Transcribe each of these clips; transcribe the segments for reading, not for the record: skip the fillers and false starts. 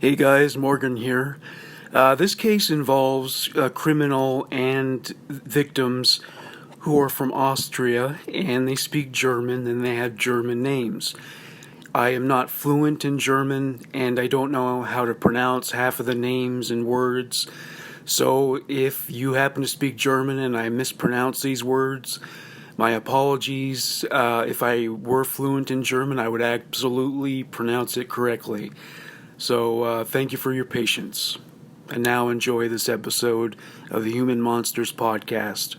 Hey guys, Morgan here. This case involves a criminal and victims who are from Austria and they speak German and they have German names. I am not fluent in German and I don't know how to pronounce half of the names and words. So if you happen to speak German and I mispronounce these words, my apologies. If I were fluent in German, I would absolutely pronounce it correctly. So thank you for your patience. And now enjoy this episode of the Human Monsters Podcast.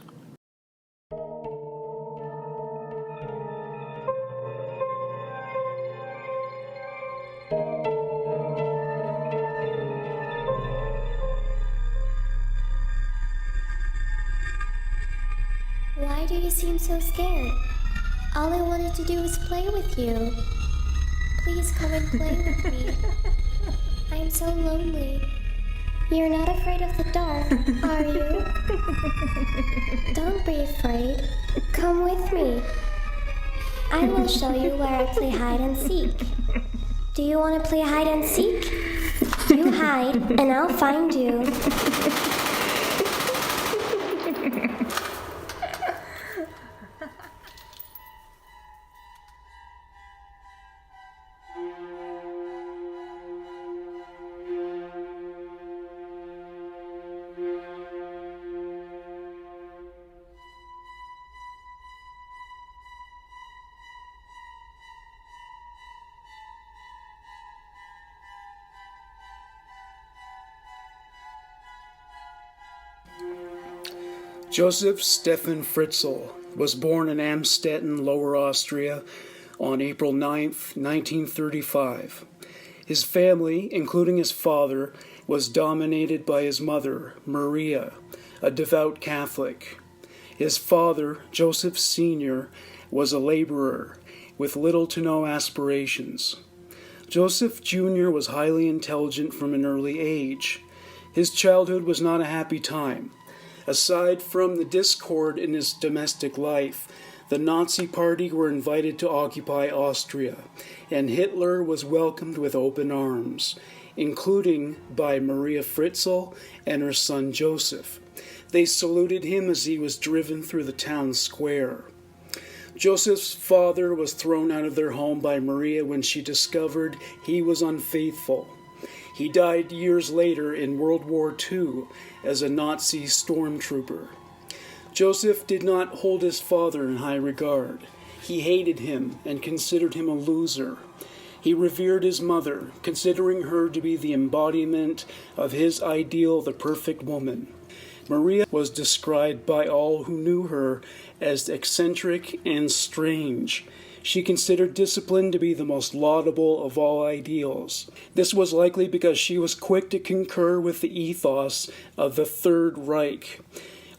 Why do you seem so scared? All I wanted to do was play with you. Please come and play with me. I am so lonely. You're not afraid of the dark, are you? Don't be afraid. Come with me. I will show you where I play hide and seek. Do you want to play hide and seek? You hide, and I'll find you. Josef Stefan Fritzl was born in Amstetten, Lower Austria, on April 9th, 1935. His family, including his father, was dominated by his mother, Maria, a devout Catholic. His father, Joseph Sr., was a laborer with little to no aspirations. Joseph Jr. was highly intelligent from an early age. His childhood was not a happy time. Aside from the discord in his domestic life, the Nazi Party were invited to occupy Austria, and Hitler was welcomed with open arms, including by Maria Fritzl and her son Joseph. They saluted him as he was driven through the town square. Joseph's father was thrown out of their home by Maria when she discovered he was unfaithful. He died years later in World War II as a Nazi stormtrooper. Joseph did not hold his father in high regard. He hated him and considered him a loser. He revered his mother, considering her to be the embodiment of his ideal, the perfect woman. Maria was described by all who knew her as eccentric and strange. She considered discipline to be the most laudable of all ideals. This was likely because she was quick to concur with the ethos of the Third Reich.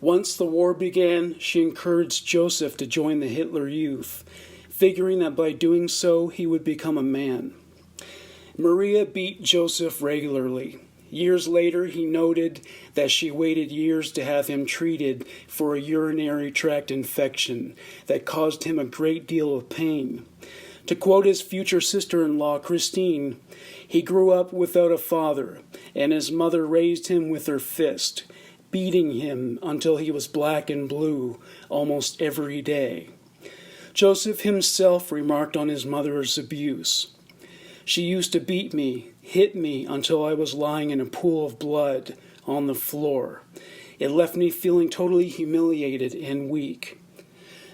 Once the war began, she encouraged Joseph to join the Hitler Youth, figuring that by doing so he would become a man. Maria beat Joseph regularly. Years later, he noted that she waited years to have him treated for a urinary tract infection that caused him a great deal of pain. To quote his future sister-in-law, Christine, he grew up without a father, and his mother raised him with her fist, beating him until he was black and blue almost every day. Joseph himself remarked on his mother's abuse. She used to beat me, hit me until I was lying in a pool of blood on the floor. It left me feeling totally humiliated and weak.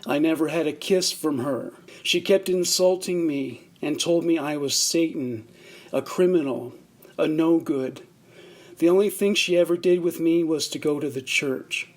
I never had a kiss from her. She kept insulting me and told me I was Satan, a criminal, a no-good. The only thing she ever did with me was to go to the church.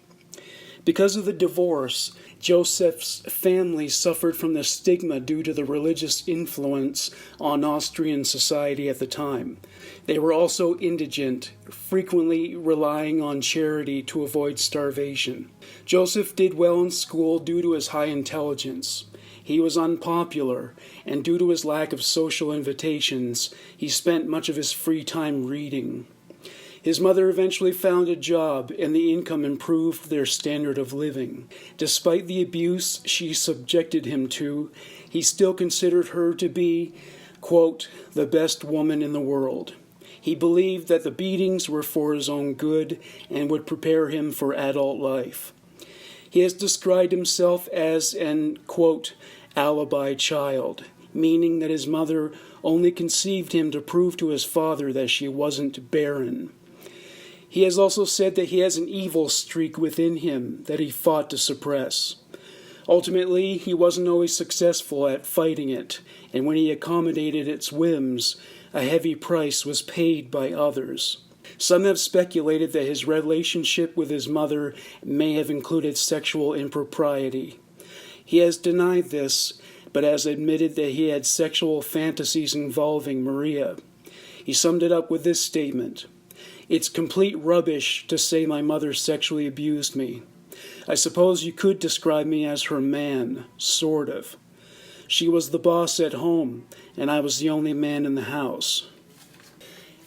Because of the divorce, Joseph's family suffered from the stigma due to the religious influence on Austrian society at the time. They were also indigent, frequently relying on charity to avoid starvation. Joseph did well in school due to his high intelligence. He was unpopular, and due to his lack of social invitations, he spent much of his free time reading. His mother eventually found a job, and the income improved their standard of living. Despite the abuse she subjected him to, he still considered her to be, quote, the best woman in the world. He believed that the beatings were for his own good and would prepare him for adult life. He has described himself as an, quote, alibi child, meaning that his mother only conceived him to prove to his father that she wasn't barren. He has also said that he has an evil streak within him that he fought to suppress. Ultimately, he wasn't always successful at fighting it, and when he accommodated its whims, a heavy price was paid by others. Some have speculated that his relationship with his mother may have included sexual impropriety. He has denied this, but has admitted that he had sexual fantasies involving Maria. He summed it up with this statement: "It's complete rubbish to say my mother sexually abused me. I suppose you could describe me as her man, sort of. She was the boss at home, and I was the only man in the house."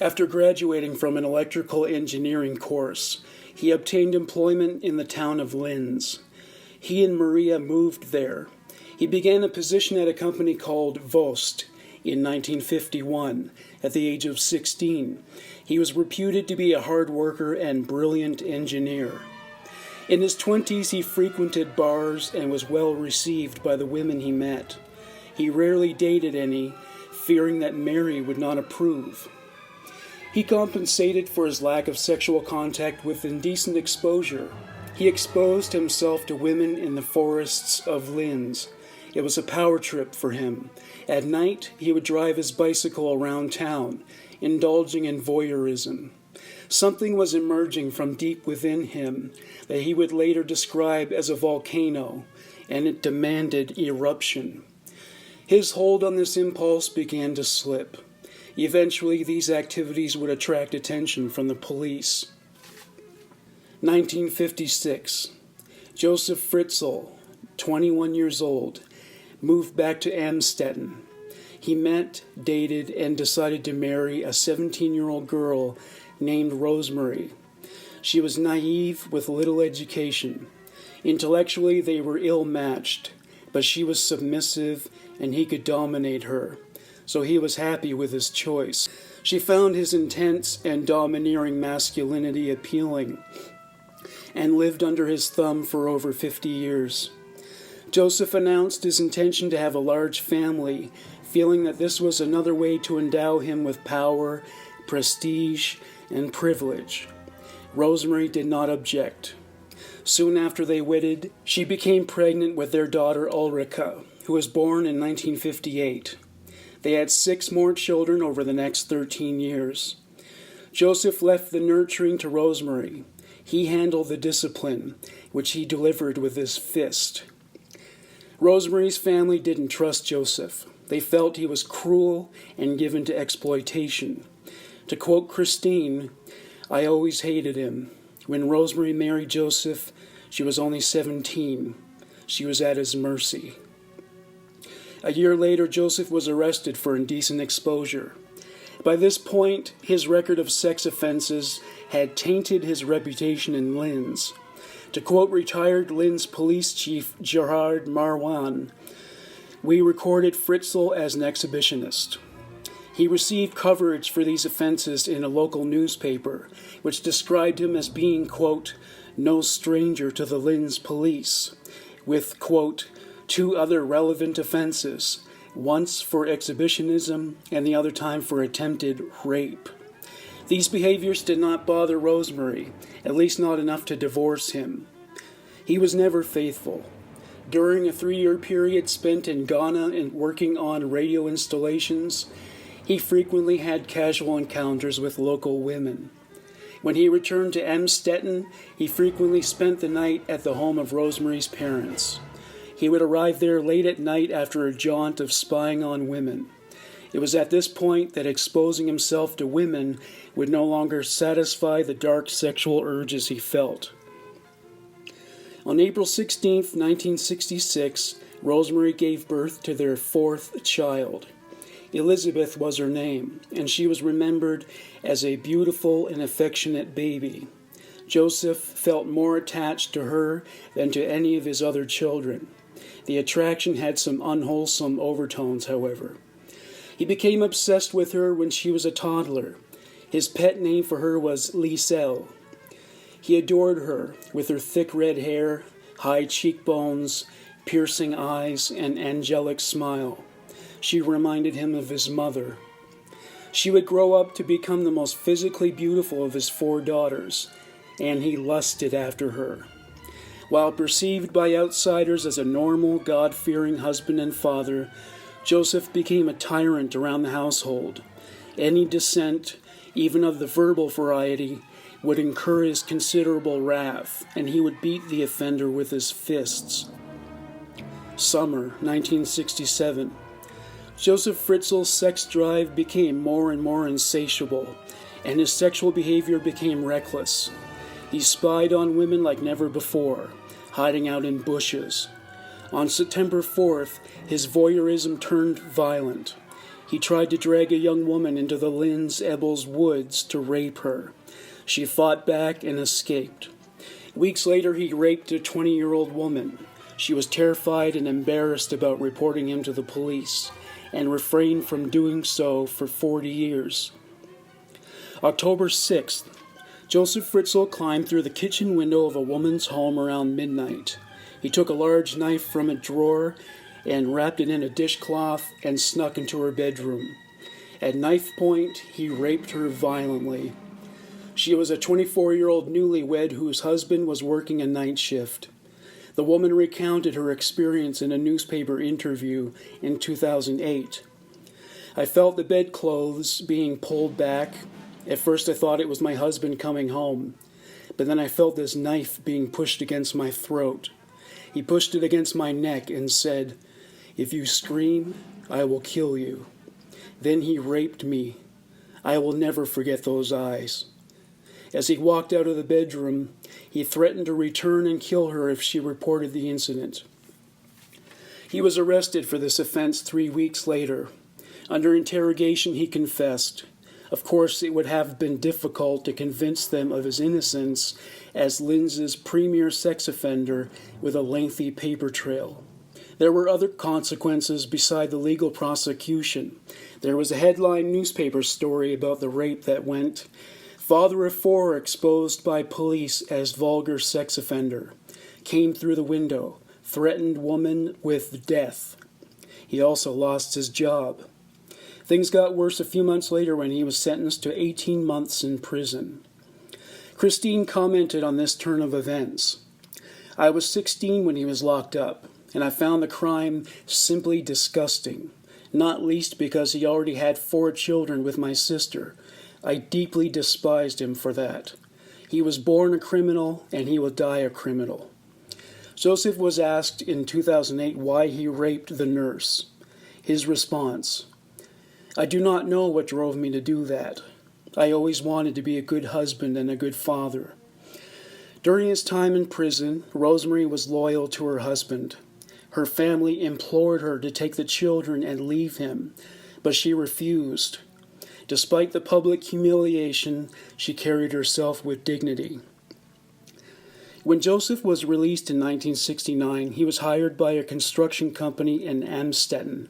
After graduating from an electrical engineering course, he obtained employment in the town of Linz. He and Maria moved there. He began a position at a company called Vost in 1951, at the age of 16. He was reputed to be a hard worker and brilliant engineer. In his 20s, he frequented bars and was well received by the women he met. He rarely dated any, fearing that Mary would not approve. He compensated for his lack of sexual contact with indecent exposure. He exposed himself to women in the forests of Linz. It was a power trip for him. At night, he would drive his bicycle around town, indulging in voyeurism. Something was emerging from deep within him that he would later describe as a volcano, and it demanded eruption. His hold on this impulse began to slip. Eventually, these activities would attract attention from the police. 1956. Josef Fritzl, 21 years old, moved back to Amstetten. He met, dated, and decided to marry a 17-year-old girl named Rosemary. She was naive with little education. Intellectually, they were ill-matched, but she was submissive and he could dominate her, so he was happy with his choice. She found his intense and domineering masculinity appealing and lived under his thumb for over 50 years. Joseph announced his intention to have a large family, feeling that this was another way to endow him with power, prestige, and privilege. Rosemary did not object. Soon after they wedded, she became pregnant with their daughter Ulrika, who was born in 1958. They had 6 more children over the next 13 years. Joseph left the nurturing to Rosemary. He handled the discipline, which he delivered with his fist. Rosemary's family didn't trust Joseph. They felt he was cruel and given to exploitation. To quote Christine, "I always hated him. When Rosemary married Joseph, she was only 17. She was at his mercy." A year later, Joseph was arrested for indecent exposure. By this point, his record of sex offenses had tainted his reputation in Linz. To quote retired Linz police chief Gerhard Marwan, "We recorded Fritzl as an exhibitionist." He received coverage for these offenses in a local newspaper, which described him as being, quote, "no stranger to the Linz police," with, quote, 2 other relevant offenses, once for exhibitionism and the other time for attempted rape. These behaviors did not bother Rosemary, at least not enough to divorce him. He was never faithful. During a 3-year period spent in Ghana and working on radio installations, he frequently had casual encounters with local women. When he returned to Amstetten, he frequently spent the night at the home of Rosemary's parents. He would arrive there late at night after a jaunt of spying on women. It was at this point that exposing himself to women would no longer satisfy the dark sexual urges he felt. On April 16, 1966, Rosemary gave birth to their 4th child. Elisabeth was her name, and she was remembered as a beautiful and affectionate baby. Joseph felt more attached to her than to any of his other children. The attraction had some unwholesome overtones, however. He became obsessed with her when she was a toddler. His pet name for her was Lisel. He adored her with her thick red hair, high cheekbones, piercing eyes, and angelic smile. She reminded him of his mother. She would grow up to become the most physically beautiful of his 4 daughters, and he lusted after her. While perceived by outsiders as a normal, God-fearing husband and father, Josef became a tyrant around the household. Any dissent, even of the verbal variety, would incur his considerable wrath, and he would beat the offender with his fists. Summer 1967. Josef Fritzl's sex drive became more and more insatiable, and his sexual behavior became reckless. He spied on women like never before, hiding out in bushes. On September 4th, his voyeurism turned violent. He tried to drag a young woman into the Linz Ebels woods to rape her. She fought back and escaped. Weeks later, he raped a 20-year-old woman. She was terrified and embarrassed about reporting him to the police, and refrained from doing so for 40 years. October 6th, Josef Fritzl climbed through the kitchen window of a woman's home around midnight. He took a large knife from a drawer and wrapped it in a dishcloth and snuck into her bedroom. At knife point, he raped her violently. She was a 24-year-old newlywed whose husband was working a night shift. The woman recounted her experience in a newspaper interview in 2008. I felt the bedclothes being pulled back. At first I thought it was my husband coming home, but then I felt this knife being pushed against my throat. He pushed it against my neck and said, "If you scream, I will kill you." Then he raped me. I will never forget those eyes. As he walked out of the bedroom, he threatened to return and kill her if she reported the incident. He was arrested for this offense 3 weeks later. Under interrogation, he confessed. Of course, it would have been difficult to convince them of his innocence as Linz's premier sex offender with a lengthy paper trail. There were other consequences beside the legal prosecution. There was a headline newspaper story about the rape that went, "Father of 4 exposed by police as vulgar sex offender. Came through the window. Threatened woman with death." He also lost his job. Things got worse a few months later when he was sentenced to 18 months in prison. Christine commented on this turn of events. "I was 16 when he was locked up, and I found the crime simply disgusting, not least because he already had 4 children with my sister. I deeply despised him for that. He was born a criminal, and he will die a criminal." Josef was asked in 2008 why he raped the nurse. His response, "I do not know what drove me to do that. I always wanted to be a good husband and a good father." During his time in prison, Rosemary was loyal to her husband. Her family implored her to take the children and leave him, but she refused. Despite the public humiliation, she carried herself with dignity. When Josef was released in 1969, he was hired by a construction company in Amstetten.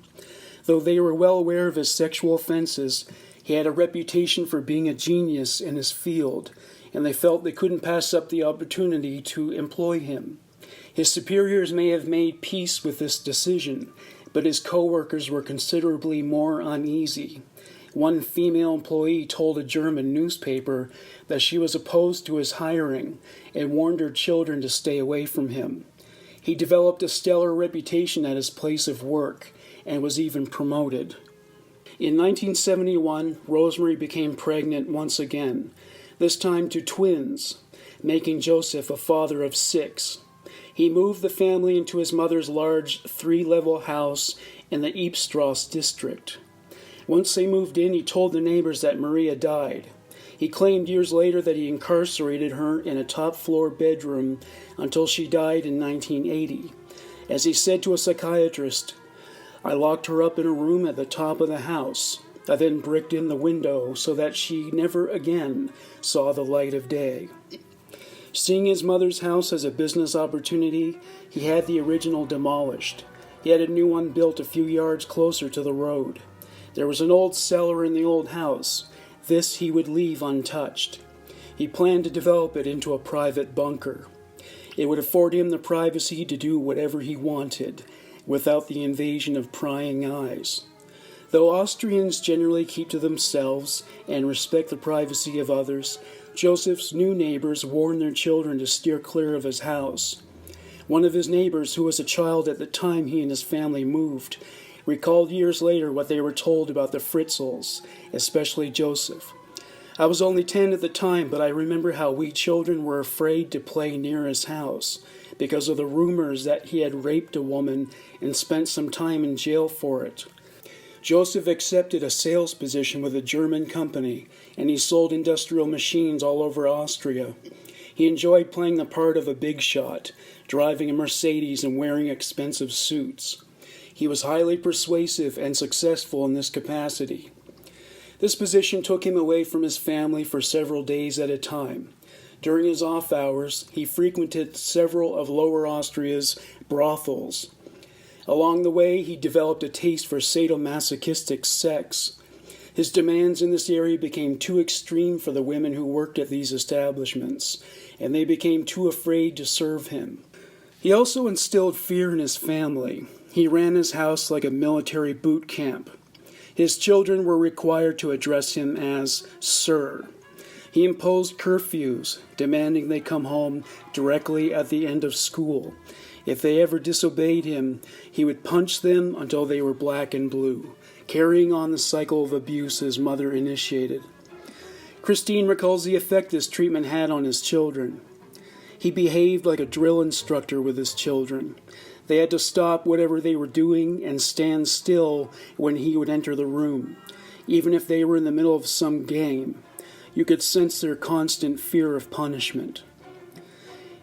Though they were well aware of his sexual offenses, he had a reputation for being a genius in his field, and they felt they couldn't pass up the opportunity to employ him. His superiors may have made peace with this decision, but his co-workers were considerably more uneasy. One female employee told a German newspaper that she was opposed to his hiring and warned her children to stay away from him. He developed a stellar reputation at his place of work and was even promoted. In 1971, Rosemary became pregnant once again, this time to twins, making Josef a father of 6. He moved the family into his mother's large 3-level house in the Eepstrasse district. Once they moved in, he told the neighbors that Maria died. He claimed years later that he incarcerated her in a top-floor bedroom until she died in 1980. As he said to a psychiatrist, "I locked her up in a room at the top of the house. I then bricked in the window so that she never again saw the light of day." Seeing his mother's house as a business opportunity, he had the original demolished. He had a new one built a few yards closer to the road. There was an old cellar in the old house. This he would leave untouched. He planned to develop it into a private bunker. It would afford him the privacy to do whatever he wanted, without the invasion of prying eyes. Though Austrians generally keep to themselves and respect the privacy of others, Josef's new neighbors warned their children to steer clear of his house. One of his neighbors, who was a child at the time he and his family moved, recalled years later what they were told about the Fritzls, especially Josef. I was only 10 at the time, but I remember how we children were afraid to play near his house because of the rumors that he had raped a woman and spent some time in jail for it. Josef accepted a sales position with a German company, and he sold industrial machines all over Austria. He enjoyed playing the part of a big shot, driving a Mercedes and wearing expensive suits. He was highly persuasive and successful in this capacity. This position took him away from his family for several days at a time. During his off hours, he frequented several of Lower Austria's brothels. Along the way, he developed a taste for sadomasochistic sex. His demands in this area became too extreme for the women who worked at these establishments, and they became too afraid to serve him. He also instilled fear in his family. He ran his house like a military boot camp. His children were required to address him as Sir. He imposed curfews, demanding they come home directly at the end of school. If they ever disobeyed him, he would punch them until they were black and blue, carrying on the cycle of abuse his mother initiated. Christine recalls the effect this treatment had on his children. He behaved like a drill instructor with his children. They had to stop whatever they were doing and stand still when he would enter the room, even if they were in the middle of some game. You could sense their constant fear of punishment.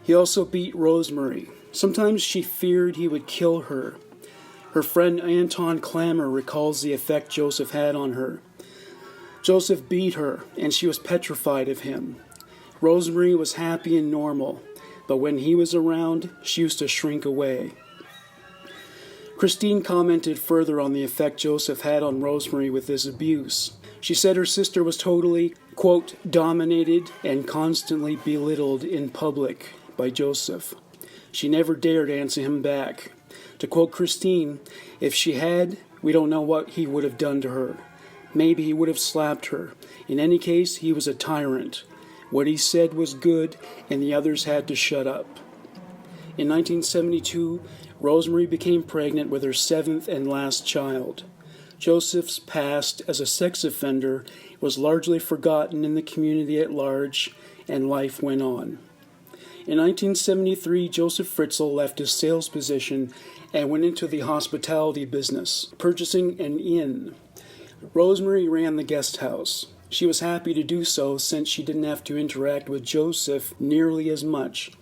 He also beat Rosemary. Sometimes she feared he would kill her. Her friend Anton Klammer recalls the effect Josef had on her. Josef beat her, and she was petrified of him. Rosemary was happy and normal, but when he was around, she used to shrink away. Christine commented further on the effect Josef had on Rosemary with his abuse. She said her sister was totally, quote, dominated and constantly belittled in public by Josef. She never dared answer him back. To quote Christine, if she had, we don't know what he would have done to her. Maybe he would have slapped her. In any case, he was a tyrant. What he said was good, and the others had to shut up. In 1972, Rosemary became pregnant with her 7th and last child. Josef's past as a sex offender was largely forgotten in the community at large, and life went on. In 1973, Josef Fritzl left his sales position and went into the hospitality business, purchasing an inn. Rosemary ran the guest house. She was happy to do so since she didn't have to interact with Josef nearly as much.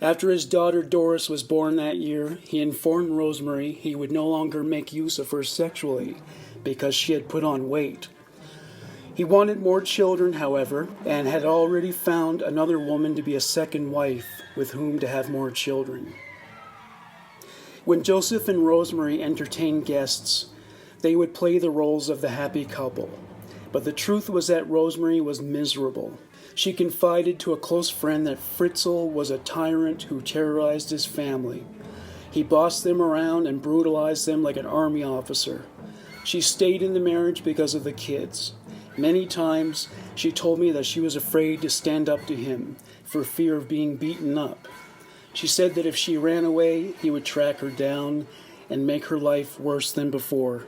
After his daughter Doris was born that year, he informed Rosemary he would no longer make use of her sexually because she had put on weight. He wanted more children, however, and had already found another woman to be a second wife with whom to have more children. When Josef and Rosemary entertained guests, they would play the roles of the happy couple. But the truth was that Rosemary was miserable. She confided to a close friend that Fritzl was a tyrant who terrorized his family. He bossed them around and brutalized them like an army officer. She stayed in the marriage because of the kids. Many times, she told me that she was afraid to stand up to him for fear of being beaten up. She said that if she ran away, he would track her down and make her life worse than before.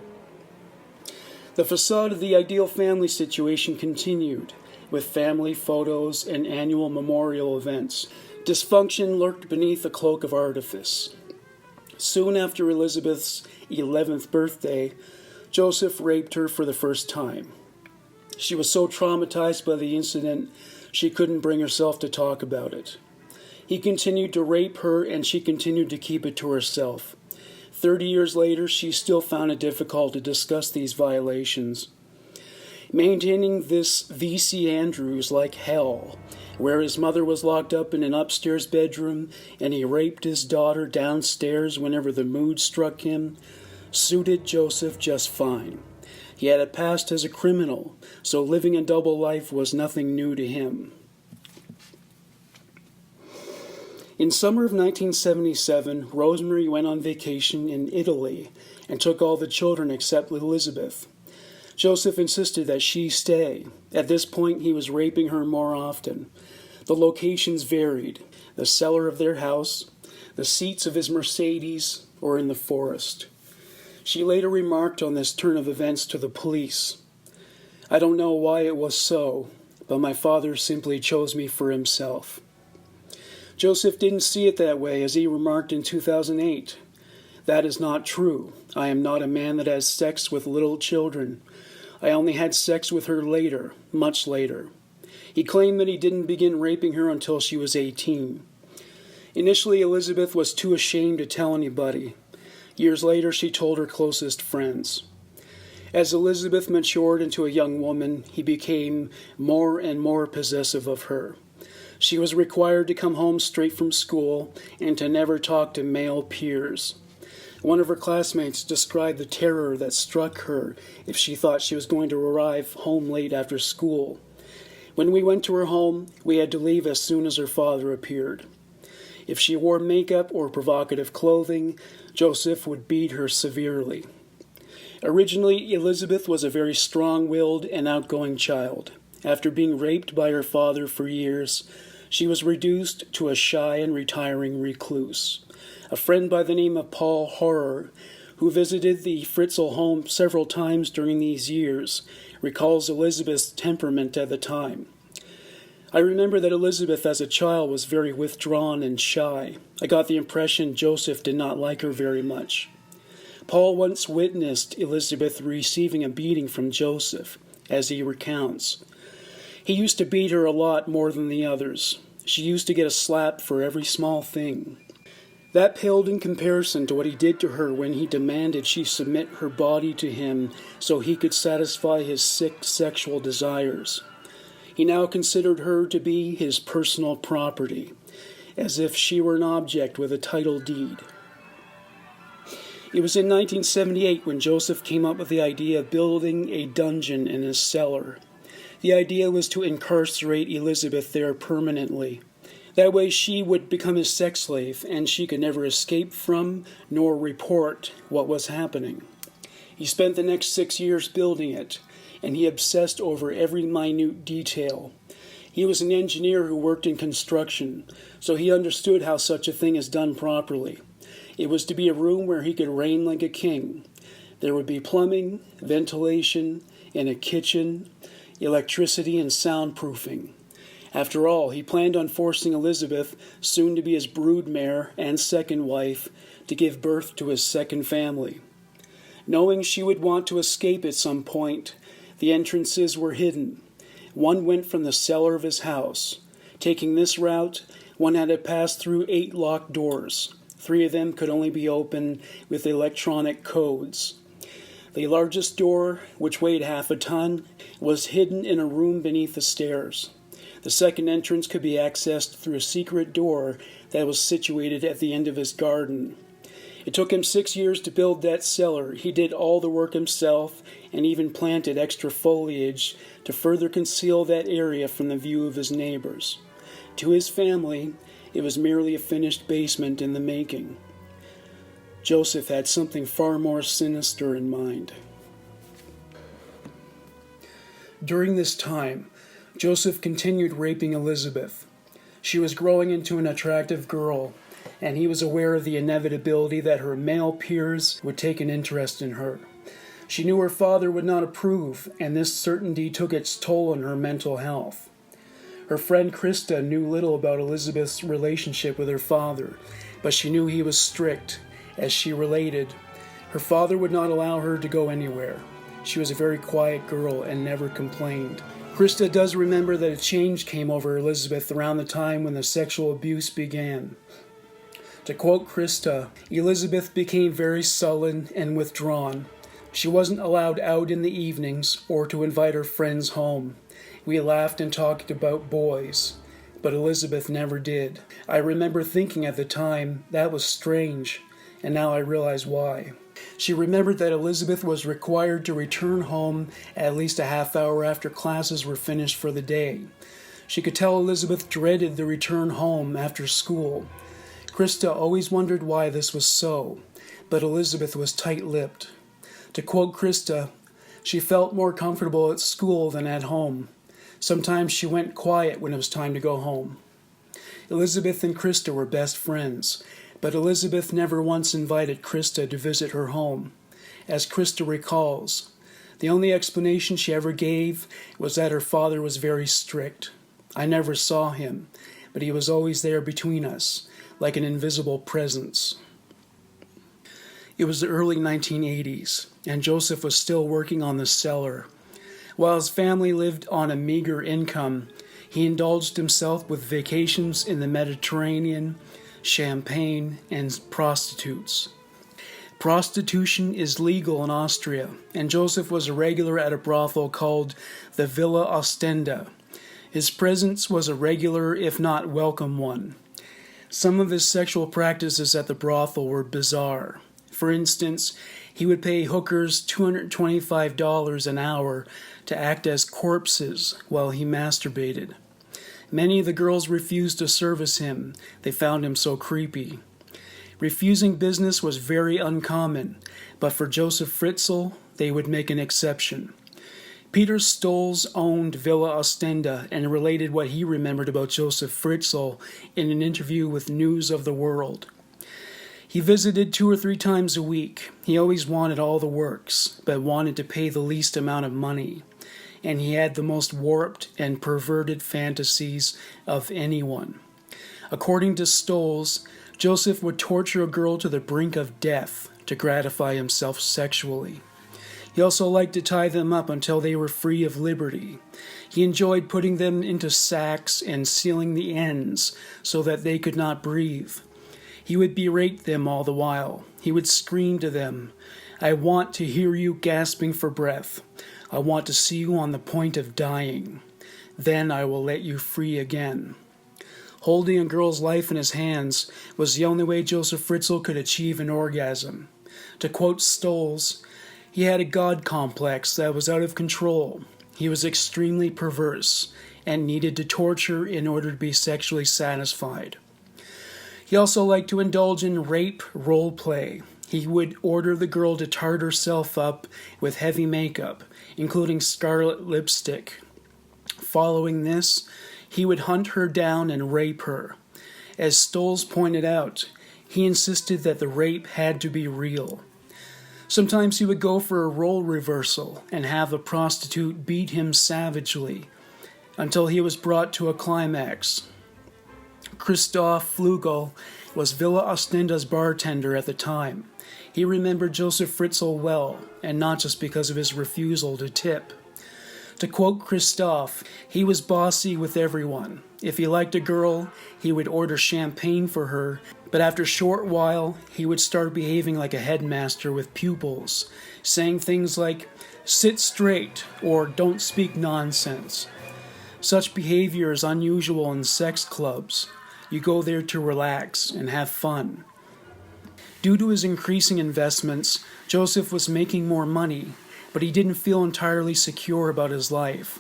The facade of the ideal family situation continued, with family photos and annual memorial events. Dysfunction lurked beneath a cloak of artifice. Soon after Elisabeth's 11th birthday, Josef raped her for the first time. She was so traumatized by the incident, she couldn't bring herself to talk about it. He continued to rape her, and she continued to keep it to herself. 30 years later, she still found it difficult to discuss these violations. Maintaining this V.C. Andrews like hell, where his mother was locked up in an upstairs bedroom and he raped his daughter downstairs whenever the mood struck him, suited Josef just fine. He had a past as a criminal, so living a double life was nothing new to him. In summer of 1977, Rosemary went on vacation in Italy and took all the children except Elisabeth. Josef insisted that she stay. At this point, he was raping her more often. The locations varied: the cellar of their house, the seats of his Mercedes, or in the forest. She later remarked on this turn of events to the police. "I don't know why it was so, but my father simply chose me for himself." Josef didn't see it that way, as he remarked in 2008. "That is not true. I am not a man that has sex with little children. I only had sex with her later, much later." He claimed that he didn't begin raping her until she was 18. Initially, Elisabeth was too ashamed to tell anybody. Years later, she told her closest friends. As Elisabeth matured into a young woman, he became more and more possessive of her. She was required to come home straight from school and to never talk to male peers. One of her classmates described the terror that struck her if she thought she was going to arrive home late after school. When we went to her home, we had to leave as soon as her father appeared. If she wore makeup or provocative clothing, Josef would beat her severely. Originally, Elisabeth was a very strong-willed and outgoing child. After being raped by her father for years, she was reduced to a shy and retiring recluse. A friend by the name of Paul Horror, who visited the Fritzl home several times during these years, recalls Elisabeth's temperament at the time. "I remember that Elisabeth as a child was very withdrawn and shy. I got the impression Josef did not like her very much." Paul once witnessed Elisabeth receiving a beating from Josef, as he recounts. "He used to beat her a lot more than the others. She used to get a slap for every small thing. That paled in comparison to what he did to her when he demanded she submit her body to him so he could satisfy his sick sexual desires. He now considered her to be his personal property, as if she were an object with a title deed." It was in 1978 when Josef came up with the idea of building a dungeon in his cellar. The idea was to incarcerate Elisabeth there permanently. That way she would become his sex slave, and she could never escape from nor report what was happening. He spent the next 6 years building it, and he obsessed over every minute detail. He was an engineer who worked in construction, so he understood how such a thing is done properly. It was to be a room where he could reign like a king. There would be plumbing, ventilation, and a kitchen, electricity, and soundproofing. After all, he planned on forcing Elisabeth, soon to be his broodmare and second wife, to give birth to his second family. Knowing she would want to escape at some point, the entrances were hidden. One went from the cellar of his house. Taking this route, one had to pass through 8 locked doors. 3 of them could only be opened with electronic codes. The largest door, which weighed half a ton, was hidden in a room beneath the stairs. The second entrance could be accessed through a secret door that was situated at the end of his garden. It took him 6 years to build that cellar. He did all the work himself and even planted extra foliage to further conceal that area from the view of his neighbors. To his family, it was merely a finished basement in the making. Josef had something far more sinister in mind. During this time, Josef continued raping Elisabeth. She was growing into an attractive girl, and he was aware of the inevitability that her male peers would take an interest in her. She knew her father would not approve, and this certainty took its toll on her mental health. Her friend Krista knew little about Elisabeth's relationship with her father, but she knew he was strict. As she related, her father would not allow her to go anywhere. She was a very quiet girl and never complained. Krista does remember that a change came over Elisabeth around the time when the sexual abuse began. To quote Krista, Elisabeth became very sullen and withdrawn. She wasn't allowed out in the evenings or to invite her friends home. We laughed and talked about boys, but Elisabeth never did. I remember thinking at the time that was strange, and now I realize why. She remembered that Elisabeth was required to return home at least a half hour after classes were finished for the day. She could tell Elisabeth dreaded the return home after school. Krista always wondered why this was so, but Elisabeth was tight-lipped. To quote Krista, she felt more comfortable at school than at home. Sometimes she went quiet when it was time to go home. Elisabeth and Krista were best friends, but Elisabeth never once invited Krista to visit her home. As Krista recalls, the only explanation she ever gave was that her father was very strict. I never saw him, but he was always there between us, like an invisible presence. It was the early 1980s, and Josef was still working on the cellar. While his family lived on a meager income, he indulged himself with vacations in the Mediterranean, champagne, and prostitutes. Prostitution is legal in Austria, and Josef was a regular at a brothel called the Villa Ostenda. His presence was a regular, if not welcome one. Some of his sexual practices at the brothel were bizarre. For instance, he would pay hookers $225 an hour to act as corpses while he masturbated. Many of the girls refused to service him. They found him so creepy. Refusing business was very uncommon, but for Josef Fritzl, they would make an exception. Peter Stolz owned Villa Ostenda and related what he remembered about Josef Fritzl in an interview with News of the World. He visited 2 or 3 times a week. He always wanted all the works, but wanted to pay the least amount of money. And he had the most warped and perverted fantasies of anyone. According to Stolz, Josef would torture a girl to the brink of death to gratify himself sexually. He also liked to tie them up until they were free of liberty. He enjoyed putting them into sacks and sealing the ends so that they could not breathe. He would berate them all the while. He would scream to them, "I want to hear you gasping for breath. I want to see you on the point of dying. Then I will let you free again." Holding a girl's life in his hands was the only way Josef Fritzl could achieve an orgasm. To quote Stolz, he had a god complex that was out of control. He was extremely perverse and needed to torture in order to be sexually satisfied. He also liked to indulge in rape role play. He would order the girl to tart herself up with heavy makeup, including scarlet lipstick. Following this, he would hunt her down and rape her. As Stolz pointed out, he insisted that the rape had to be real. Sometimes he would go for a role reversal and have a prostitute beat him savagely until he was brought to a climax. Christoph Flugel was Villa Ostenda's bartender at the time. He remembered Josef Fritzl well, and not just because of his refusal to tip. To quote Christoph, he was bossy with everyone. If he liked a girl, he would order champagne for her, but after a short while, he would start behaving like a headmaster with pupils, saying things like, "Sit straight," or "Don't speak nonsense." Such behavior is unusual in sex clubs. You go there to relax and have fun. Due to his increasing investments, Josef was making more money, but he didn't feel entirely secure about his life.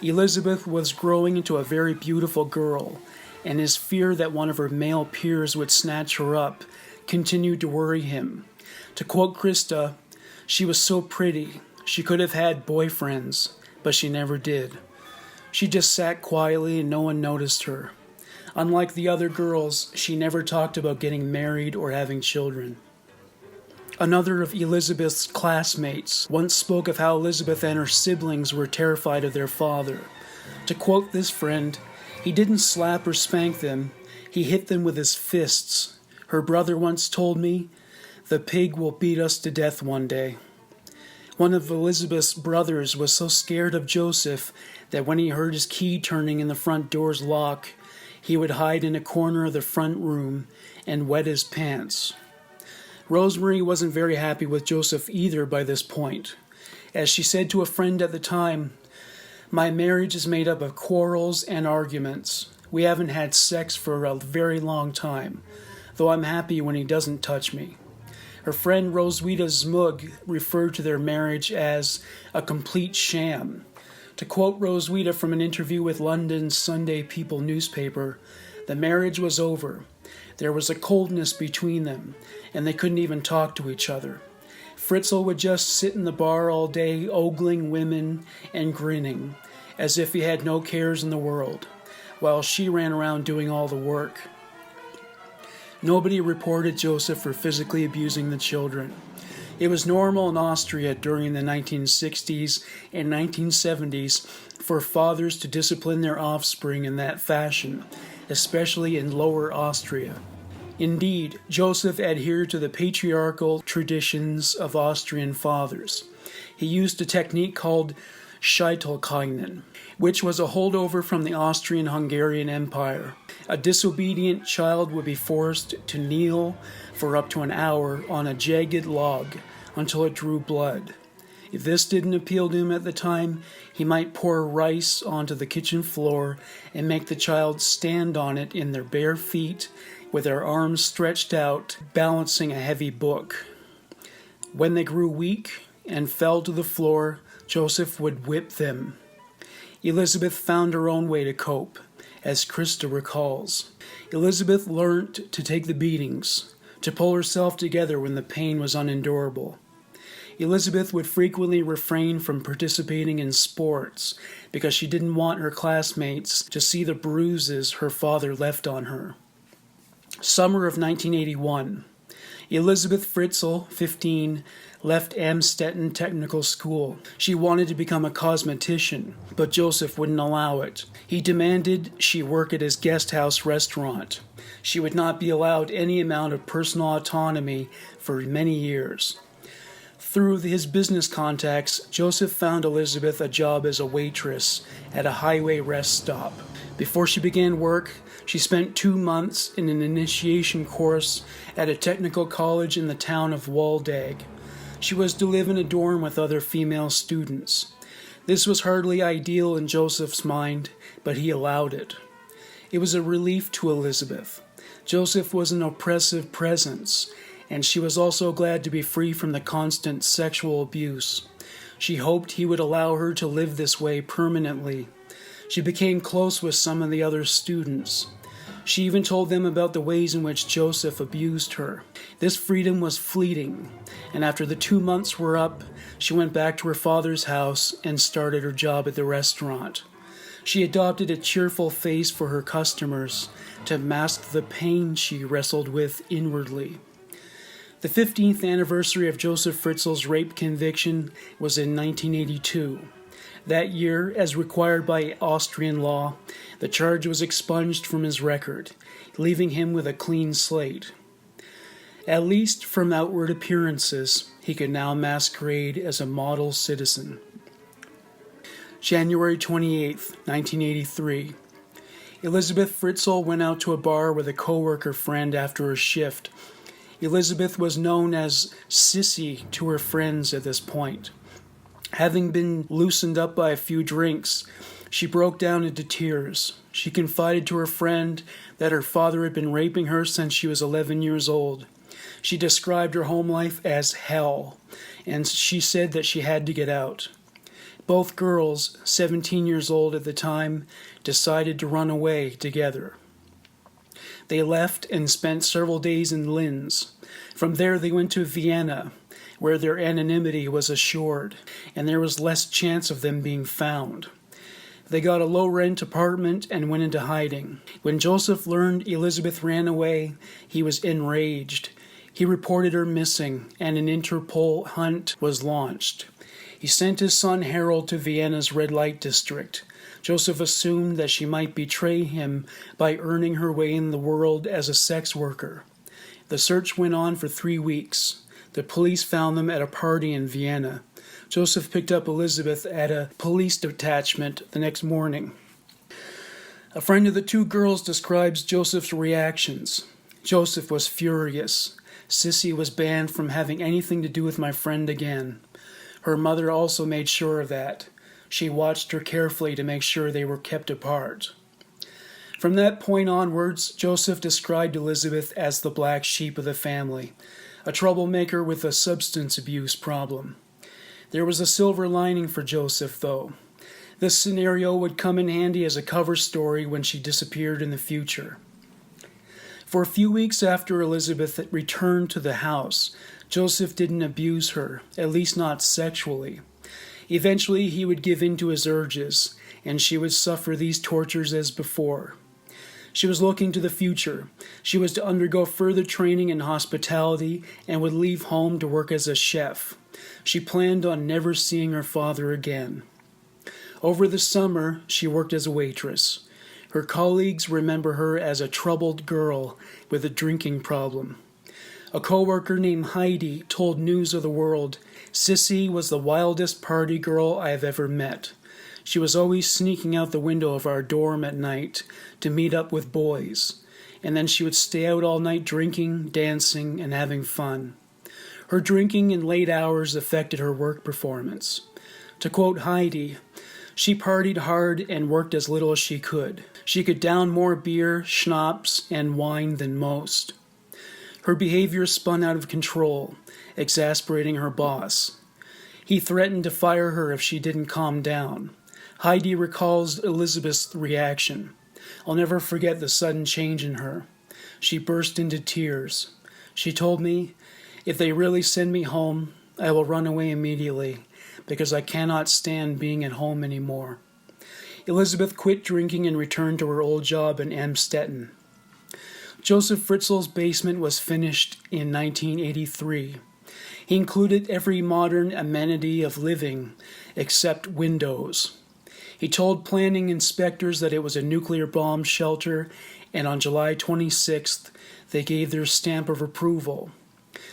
Elisabeth was growing into a very beautiful girl, and his fear that one of her male peers would snatch her up continued to worry him. To quote Krista, "She was so pretty. She could have had boyfriends, but she never did. She just sat quietly and no one noticed her. Unlike the other girls, she never talked about getting married or having children." Another of Elisabeth's classmates once spoke of how Elisabeth and her siblings were terrified of their father. To quote this friend, "He didn't slap or spank them, he hit them with his fists. Her brother once told me, 'The pig will beat us to death one day.'" One of Elisabeth's brothers was so scared of Josef that when he heard his key turning in the front door's lock, he would hide in a corner of the front room and wet his pants. Rosemary wasn't very happy with Josef either by this point. As she said to a friend at the time, "My marriage is made up of quarrels and arguments. We haven't had sex for a very long time, though I'm happy when he doesn't touch me. Her friend Roswitha Zmug referred to their marriage as a complete sham. To quote Roswitha from an interview with London's Sunday People newspaper, the marriage was over. There was a coldness between them, and they couldn't even talk to each other. Fritzl would just sit in the bar all day, ogling women and grinning, as if he had no cares in the world, while she ran around doing all the work. Nobody reported Josef for physically abusing the children. It was normal in Austria during the 1960s and 1970s for fathers to discipline their offspring in that fashion, especially in Lower Austria. Indeed, Josef adhered to the patriarchal traditions of Austrian fathers. He used a technique called Scheitelkagnen, which was a holdover from the Austrian-Hungarian Empire. A disobedient child would be forced to kneel for up to an hour on a jagged log until it drew blood. If this didn't appeal to him at the time, he might pour rice onto the kitchen floor and make the child stand on it in their bare feet with their arms stretched out, balancing a heavy book. When they grew weak and fell to the floor, Josef would whip them. Elisabeth found her own way to cope, as Krista recalls. Elisabeth learned to take the beatings, to pull herself together when the pain was unendurable. Elisabeth would frequently refrain from participating in sports because she didn't want her classmates to see the bruises her father left on her. Summer of 1981. Elisabeth Fritzl, 15, left Amstetten Technical School. She wanted to become a cosmetician, but Josef wouldn't allow it. He demanded she work at his guest house restaurant. She would not be allowed any amount of personal autonomy for many years. Through his business contacts, Josef found Elisabeth a job as a waitress at a highway rest stop. Before she began work, she spent 2 months in an initiation course at a technical college in the town of Waldeck. She was to live in a dorm with other female students. This was hardly ideal in Josef's mind, but he allowed it. It was a relief to Elisabeth. Josef was an oppressive presence, and she was also glad to be free from the constant sexual abuse. She hoped he would allow her to live this way permanently. She became close with some of the other students. She even told them about the ways in which Josef abused her. This freedom was fleeting, and after the 2 months were up, she went back to her father's house and started her job at the restaurant. She adopted a cheerful face for her customers to mask the pain she wrestled with inwardly. The 15th anniversary of Josef Fritzl's rape conviction was in 1982. That year, as required by Austrian law, the charge was expunged from his record, leaving him with a clean slate. At least from outward appearances, he could now masquerade as a model citizen. January 28, 1983. Elisabeth Fritzl went out to a bar with a co-worker friend after her shift. Elisabeth was known as Sissy to her friends at this point. Having been loosened up by a few drinks, she broke down into tears. She confided to her friend that her father had been raping her since she was 11 years old. She described her home life as hell, and she said that she had to get out. Both girls, 17 years old at the time, decided to run away together. They left and spent several days in Linz. From there they went to Vienna, where their anonymity was assured, and there was less chance of them being found. They got a low-rent apartment and went into hiding. When Josef learned Elisabeth ran away, he was enraged. He reported her missing, and an Interpol hunt was launched. He sent his son Harold to Vienna's red light district. Josef assumed that she might betray him by earning her way in the world as a sex worker. The search went on for 3 weeks. The police found them at a party in Vienna. Josef picked up Elisabeth at a police detachment the next morning. A friend of the two girls describes Josef's reactions. Josef was furious. Sissy was banned from having anything to do with my friend again. Her mother also made sure of that. She watched her carefully to make sure they were kept apart. From that point onwards, Josef described Elisabeth as the black sheep of the family. a troublemaker with a substance abuse problem. There was a silver lining for Joseph, though. This scenario would come in handy as a cover story when she disappeared in the future. For a few weeks after Elisabeth had returned to the house, Joseph didn't abuse her, at least not sexually. Eventually, he would give in to his urges, and she would suffer these tortures as before. She was looking to the future. She was to undergo further training in hospitality and would leave home to work as a chef. She planned on never seeing her father again. Over the summer, she worked as a waitress. Her colleagues remember her as a troubled girl with a drinking problem. A co-worker named Heidi told News of the World, "Sissy was the wildest party girl I have ever met. She was always sneaking out the window of our dorm at night to meet up with boys, and then she would stay out all night drinking, dancing, and having fun. Her drinking and late hours affected her work performance. To quote Heidi, she partied hard and worked as little as she could. She could down more beer, schnapps, and wine than most. Her behavior spun out of control, exasperating her boss. He threatened to fire her if she didn't calm down. Heidi recalls Elisabeth's reaction. I'll never forget the sudden change in her. She burst into tears. She told me, if they really send me home, I will run away immediately, because I cannot stand being at home anymore." Elisabeth quit drinking and returned to her old job in Amstetten. Josef Fritzl's basement was finished in 1983. He included every modern amenity of living except windows. He told planning inspectors that it was a nuclear bomb shelter, and on July 26th, they gave their stamp of approval.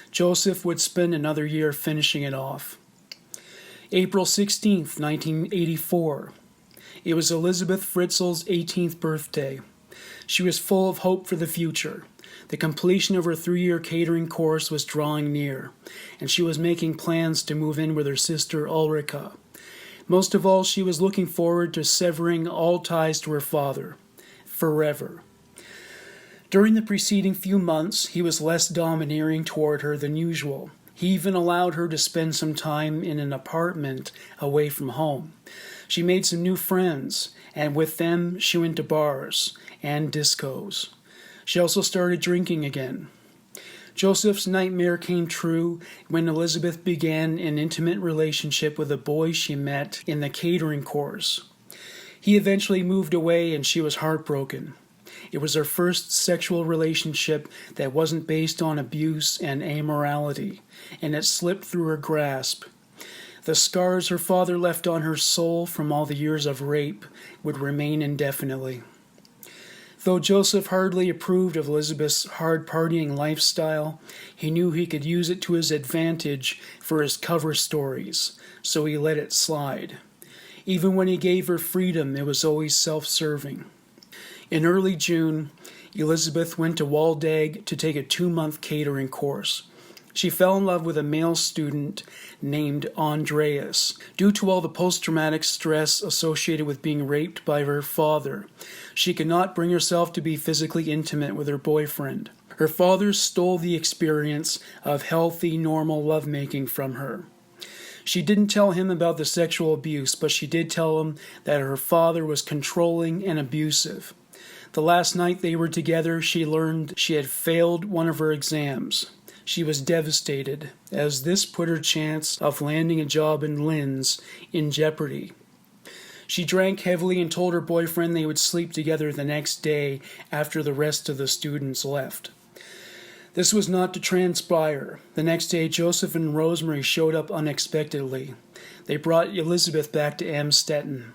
Joseph would spend another year finishing it off. April 16th, 1984. It was Elisabeth Fritzl's 18th birthday. She was full of hope for the future. The completion of her 3-year catering course was drawing near, and she was making plans to move in with her sister Ulrika. Most of all, she was looking forward to severing all ties to her father, forever. During the preceding few months, he was less domineering toward her than usual. He even allowed her to spend some time in an apartment away from home. She made some new friends, and with them she went to bars and discos. She also started drinking again. Joseph's nightmare came true when Elisabeth began an intimate relationship with a boy she met in the catering course. He eventually moved away and she was heartbroken. It was her first sexual relationship that wasn't based on abuse and amorality, and it slipped through her grasp. The scars her father left on her soul from all the years of rape would remain indefinitely. Though Joseph hardly approved of Elisabeth's hard partying lifestyle, he knew he could use it to his advantage for his cover stories, so he let it slide. Even when he gave her freedom, it was always self-serving. In early June, Elisabeth went to Waldeck to take a 2-month catering course. She fell in love with a male student named Andreas. Due to all the post-traumatic stress associated with being raped by her father, she could not bring herself to be physically intimate with her boyfriend. Her father stole the experience of healthy, normal lovemaking from her. She didn't tell him about the sexual abuse, but she did tell him that her father was controlling and abusive. The last night they were together, she learned she had failed one of her exams. She was devastated, as this put her chance of landing a job in Linz in jeopardy. She drank heavily and told her boyfriend they would sleep together the next day after the rest of the students left. This was not to transpire. The next day, Joseph and Rosemary showed up unexpectedly. They brought Elisabeth back to Amstetten.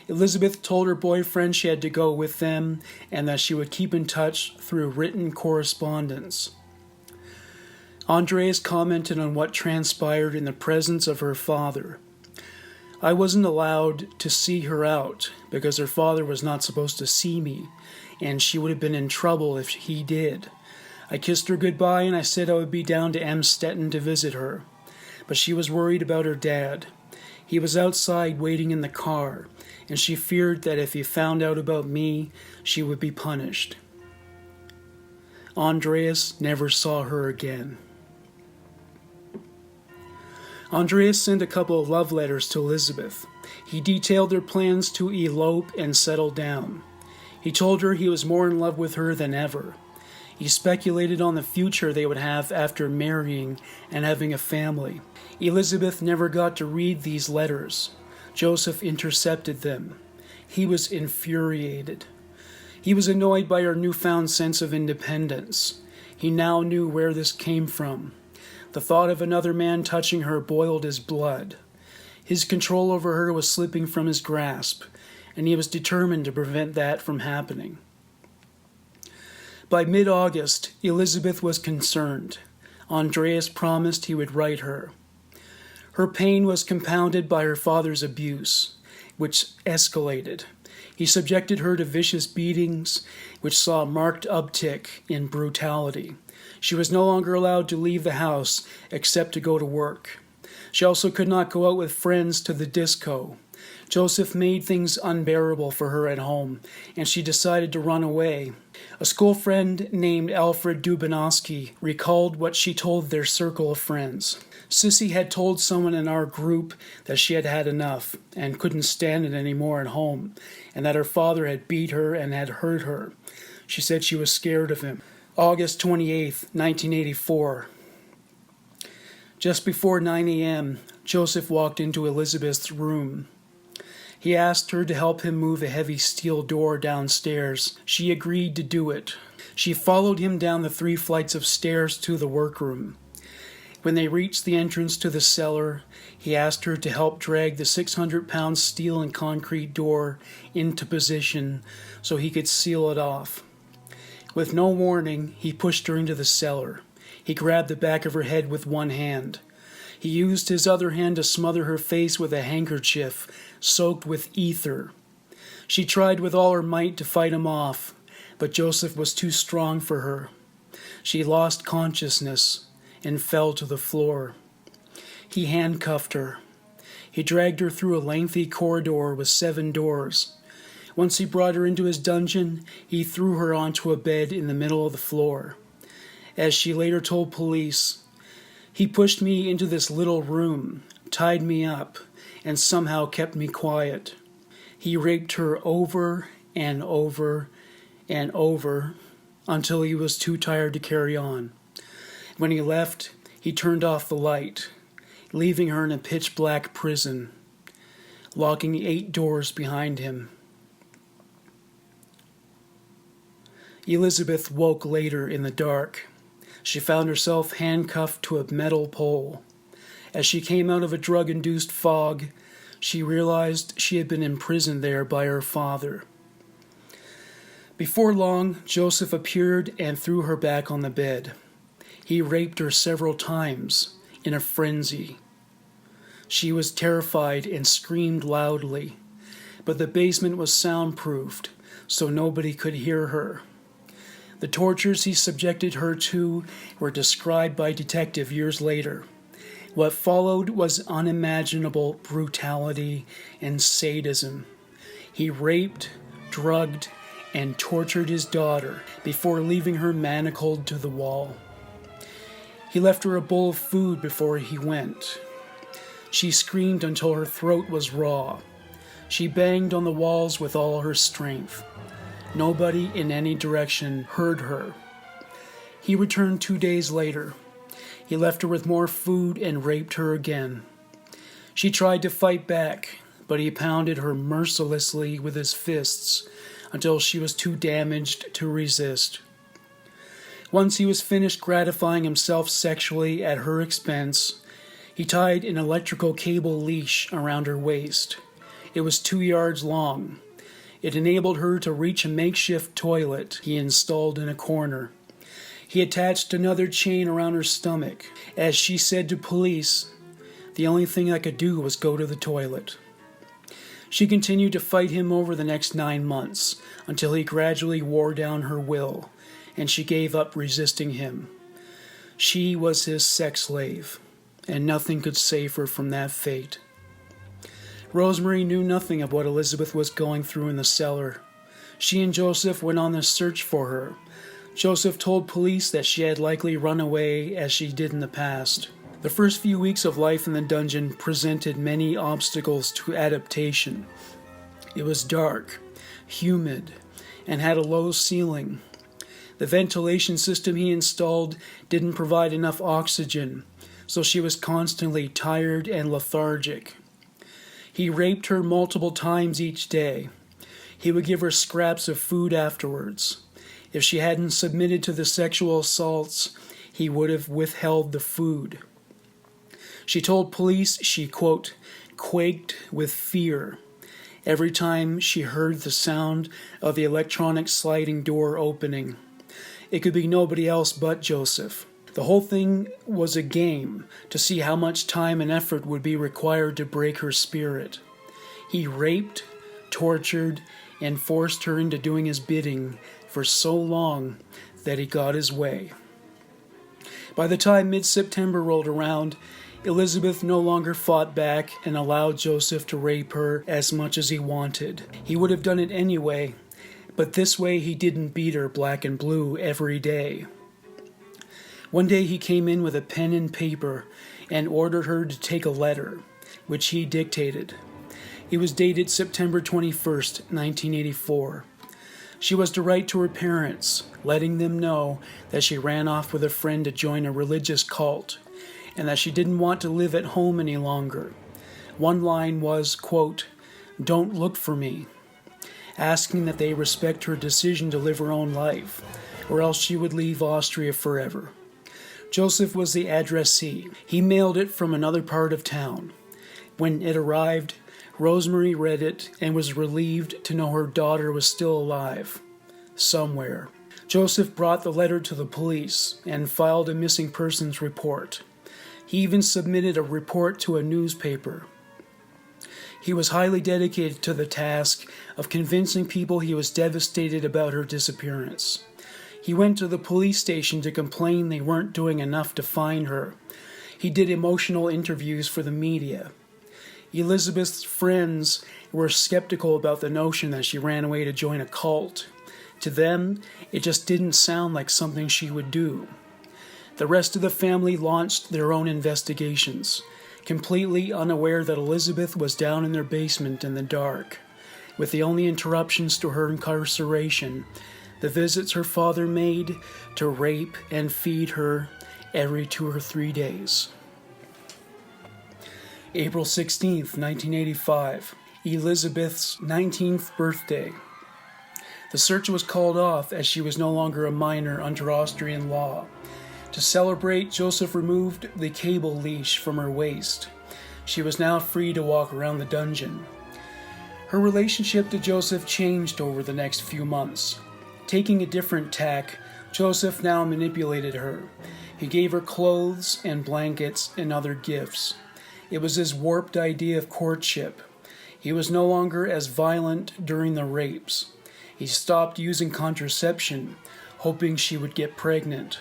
Elisabeth told her boyfriend she had to go with them and that she would keep in touch through written correspondence. Andreas commented on what transpired in the presence of her father. I wasn't allowed to see her out because her father was not supposed to see me, and she would have been in trouble if he did. I kissed her goodbye and I said I would be down to Amstetten to visit her, but she was worried about her dad. He was outside waiting in the car, and she feared that if he found out about me, she would be punished. Andreas never saw her again. Andreas sent a couple of love letters to Elisabeth. He detailed their plans to elope and settle down. He told her he was more in love with her than ever. He speculated on the future they would have after marrying and having a family. Elisabeth never got to read these letters. Josef intercepted them. He was infuriated. He was annoyed by her newfound sense of independence. He now knew where this came from. The thought of another man touching her boiled his blood. His control over her was slipping from his grasp, and he was determined to prevent that from happening. By mid-August, Elisabeth was concerned. Andreas promised he would write her. Her pain was compounded by her father's abuse, which escalated. He subjected her to vicious beatings, which saw a marked uptick in brutality. She was no longer allowed to leave the house except to go to work. She also could not go out with friends to the disco. Josef made things unbearable for her at home, and she decided to run away. A school friend named Alfred Dubinowski recalled what she told their circle of friends. Sissy had told someone in our group that she had had enough and couldn't stand it anymore at home, and that her father had beat her and had hurt her. She said she was scared of him. August 28, 1984. Just before 9 a.m., Josef walked into Elisabeth's room. He asked her to help him move a heavy steel door downstairs. She agreed to do it. She followed him down the 3 flights of stairs to the workroom. When they reached the entrance to the cellar, he asked her to help drag the 600-pound steel and concrete door into position so he could seal it off. With no warning, he pushed her into the cellar. He grabbed the back of her head with one hand. He used his other hand to smother her face with a handkerchief soaked with ether. She tried with all her might to fight him off, but Josef was too strong for her. She lost consciousness and fell to the floor. He handcuffed her. He dragged her through a lengthy corridor with 7 doors. Once he brought her into his dungeon, he threw her onto a bed in the middle of the floor. As she later told police, "He pushed me into this little room, tied me up, and somehow kept me quiet. He raped her over and over and over until he was too tired to carry on. When he left, he turned off the light, leaving her in a pitch-black prison, locking 8 doors behind him." Elisabeth woke later in the dark. She found herself handcuffed to a metal pole. As she came out of a drug-induced fog, she realized she had been imprisoned there by her father. Before long, Josef appeared and threw her back on the bed. He raped her several times in a frenzy. She was terrified and screamed loudly, but the basement was soundproofed, so nobody could hear her. The tortures he subjected her to were described by a detective years later. What followed was unimaginable brutality and sadism. He raped, drugged, and tortured his daughter before leaving her manacled to the wall. He left her a bowl of food before he went. She screamed until her throat was raw. She banged on the walls with all her strength. Nobody in any direction heard her. He returned 2 days later. He left her with more food and raped her again. She tried to fight back, but he pounded her mercilessly with his fists until she was too damaged to resist. Once he was finished gratifying himself sexually at her expense, he tied an electrical cable leash around her waist. It was 2 yards long. It enabled her to reach a makeshift toilet he installed in a corner. He attached another chain around her stomach. As she said to police, "The only thing I could do was go to the toilet." She continued to fight him over the next 9 months, until he gradually wore down her will, and she gave up resisting him. She was his sex slave, and nothing could save her from that fate. Rosemary knew nothing of what Elisabeth was going through in the cellar. She and Josef went on the search for her. Josef told police that she had likely run away as she did in the past. The first few weeks of life in the dungeon presented many obstacles to adaptation. It was dark, humid, and had a low ceiling. The ventilation system he installed didn't provide enough oxygen, so she was constantly tired and lethargic. He raped her multiple times each day. He would give her scraps of food afterwards. If she hadn't submitted to the sexual assaults, he would have withheld the food. She told police she, quote, quaked with fear every time she heard the sound of the electronic sliding door opening. It could be nobody else but Josef. The whole thing was a game to see how much time and effort would be required to break her spirit. He raped, tortured, and forced her into doing his bidding for so long that he got his way. By the time mid-September rolled around, Elisabeth no longer fought back and allowed Josef to rape her as much as he wanted. He would have done it anyway, but this way he didn't beat her black and blue every day. One day he came in with a pen and paper and ordered her to take a letter, which he dictated. It was dated September 21st, 1984. She was to write to her parents, letting them know that she ran off with a friend to join a religious cult, and that she didn't want to live at home any longer. One line was, quote, "Don't look for me," asking that they respect her decision to live her own life, or else she would leave Austria forever. Josef was the addressee. He mailed it from another part of town. When it arrived, Rosemary read it and was relieved to know her daughter was still alive, somewhere. Josef brought the letter to the police and filed a missing persons report. He even submitted a report to a newspaper. He was highly dedicated to the task of convincing people he was devastated about her disappearance. He went to the police station to complain they weren't doing enough to find her. He did emotional interviews for the media. Elisabeth's friends were skeptical about the notion that she ran away to join a cult. To them, it just didn't sound like something she would do. The rest of the family launched their own investigations, completely unaware that Elisabeth was down in their basement in the dark, with the only interruptions to her incarceration the visits her father made to rape and feed her every 2 or 3 days. April 16th, 1985, Elisabeth's 19th birthday. The search was called off as she was no longer a minor under Austrian law. To celebrate, Josef removed the cable leash from her waist. She was now free to walk around the dungeon. Her relationship to Josef changed over the next few months. Taking a different tack, Josef now manipulated her. He gave her clothes and blankets and other gifts. It was his warped idea of courtship. He was no longer as violent during the rapes. He stopped using contraception, hoping she would get pregnant.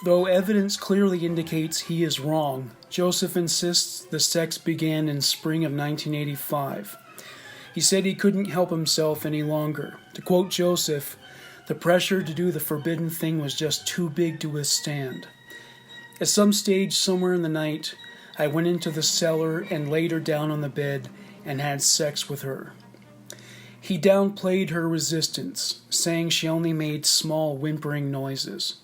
Though evidence clearly indicates he is wrong, Josef insists the sex began in spring of 1985. He said he couldn't help himself any longer. To quote Josef, "The pressure to do the forbidden thing was just too big to withstand. At some stage somewhere in the night, I went into the cellar and laid her down on the bed and had sex with her." He downplayed her resistance, saying she only made small whimpering noises.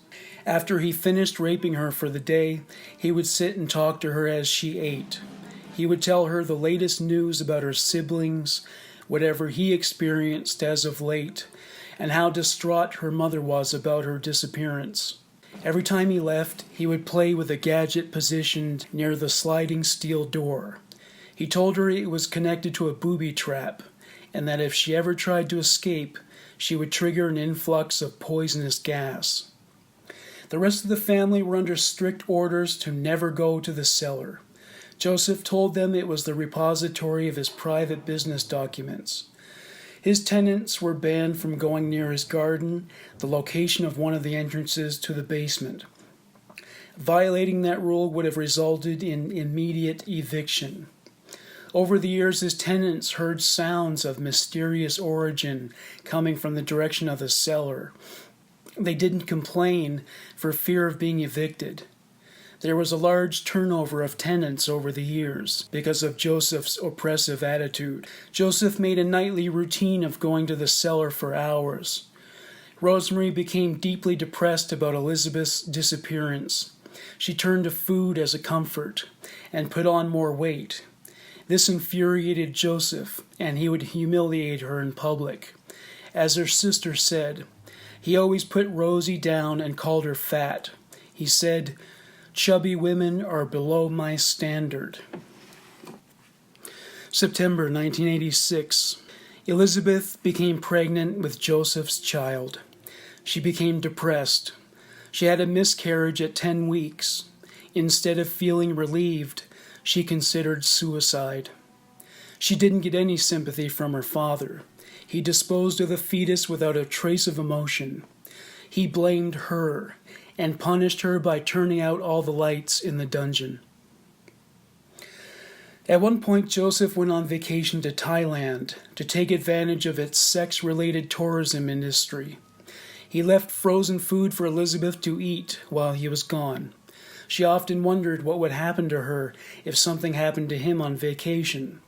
After he finished raping her for the day, he would sit and talk to her as she ate. He would tell her the latest news about her siblings, whatever he experienced as of late, and how distraught her mother was about her disappearance. Every time he left, he would play with a gadget positioned near the sliding steel door. He told her it was connected to a booby trap, and that if she ever tried to escape, she would trigger an influx of poisonous gas. The rest of the family were under strict orders to never go to the cellar. Josef told them it was the repository of his private business documents. His tenants were banned from going near his garden, the location of one of the entrances to the basement. Violating that rule would have resulted in immediate eviction. Over the years, his tenants heard sounds of mysterious origin coming from the direction of the cellar. They didn't complain for fear of being evicted. There was a large turnover of tenants over the years because of Joseph's oppressive attitude. Joseph made a nightly routine of going to the cellar for hours. Rosemary became deeply depressed about Elisabeth's disappearance. She turned to food as a comfort and put on more weight. This infuriated Joseph, and he would humiliate her in public. As her sister said, he always put Rosie down and called her fat. He said, "Chubby women are below my standard." September 1986. Elisabeth became pregnant with Joseph's child. She became depressed. She had a miscarriage at 10 weeks. Instead of feeling relieved, she considered suicide. She didn't get any sympathy from her father. He disposed of the fetus without a trace of emotion. He blamed her and punished her by turning out all the lights in the dungeon. At one point, Joseph went on vacation to Thailand to take advantage of its sex-related tourism industry. He left frozen food for Elisabeth to eat while he was gone. She often wondered what would happen to her if something happened to him on vacation.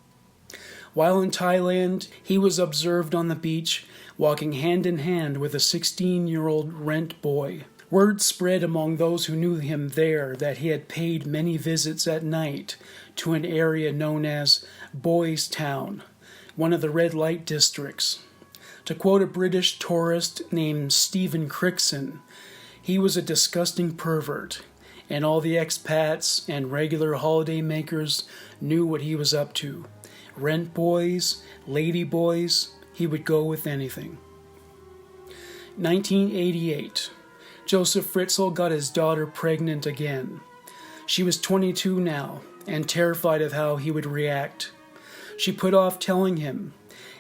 While in Thailand, he was observed on the beach walking hand in hand with a 16-year-old rent boy. Word spread among those who knew him there that he had paid many visits at night to an area known as Boys Town, one of the red light districts. To quote a British tourist named Stephen Crickson, he was a disgusting pervert, and all the expats and regular holiday makers knew what he was up to. Rent boys, lady boys, he would go with anything. 1988. Josef Fritzl got his daughter pregnant again. She was 22 now, and terrified of how he would react. She put off telling him.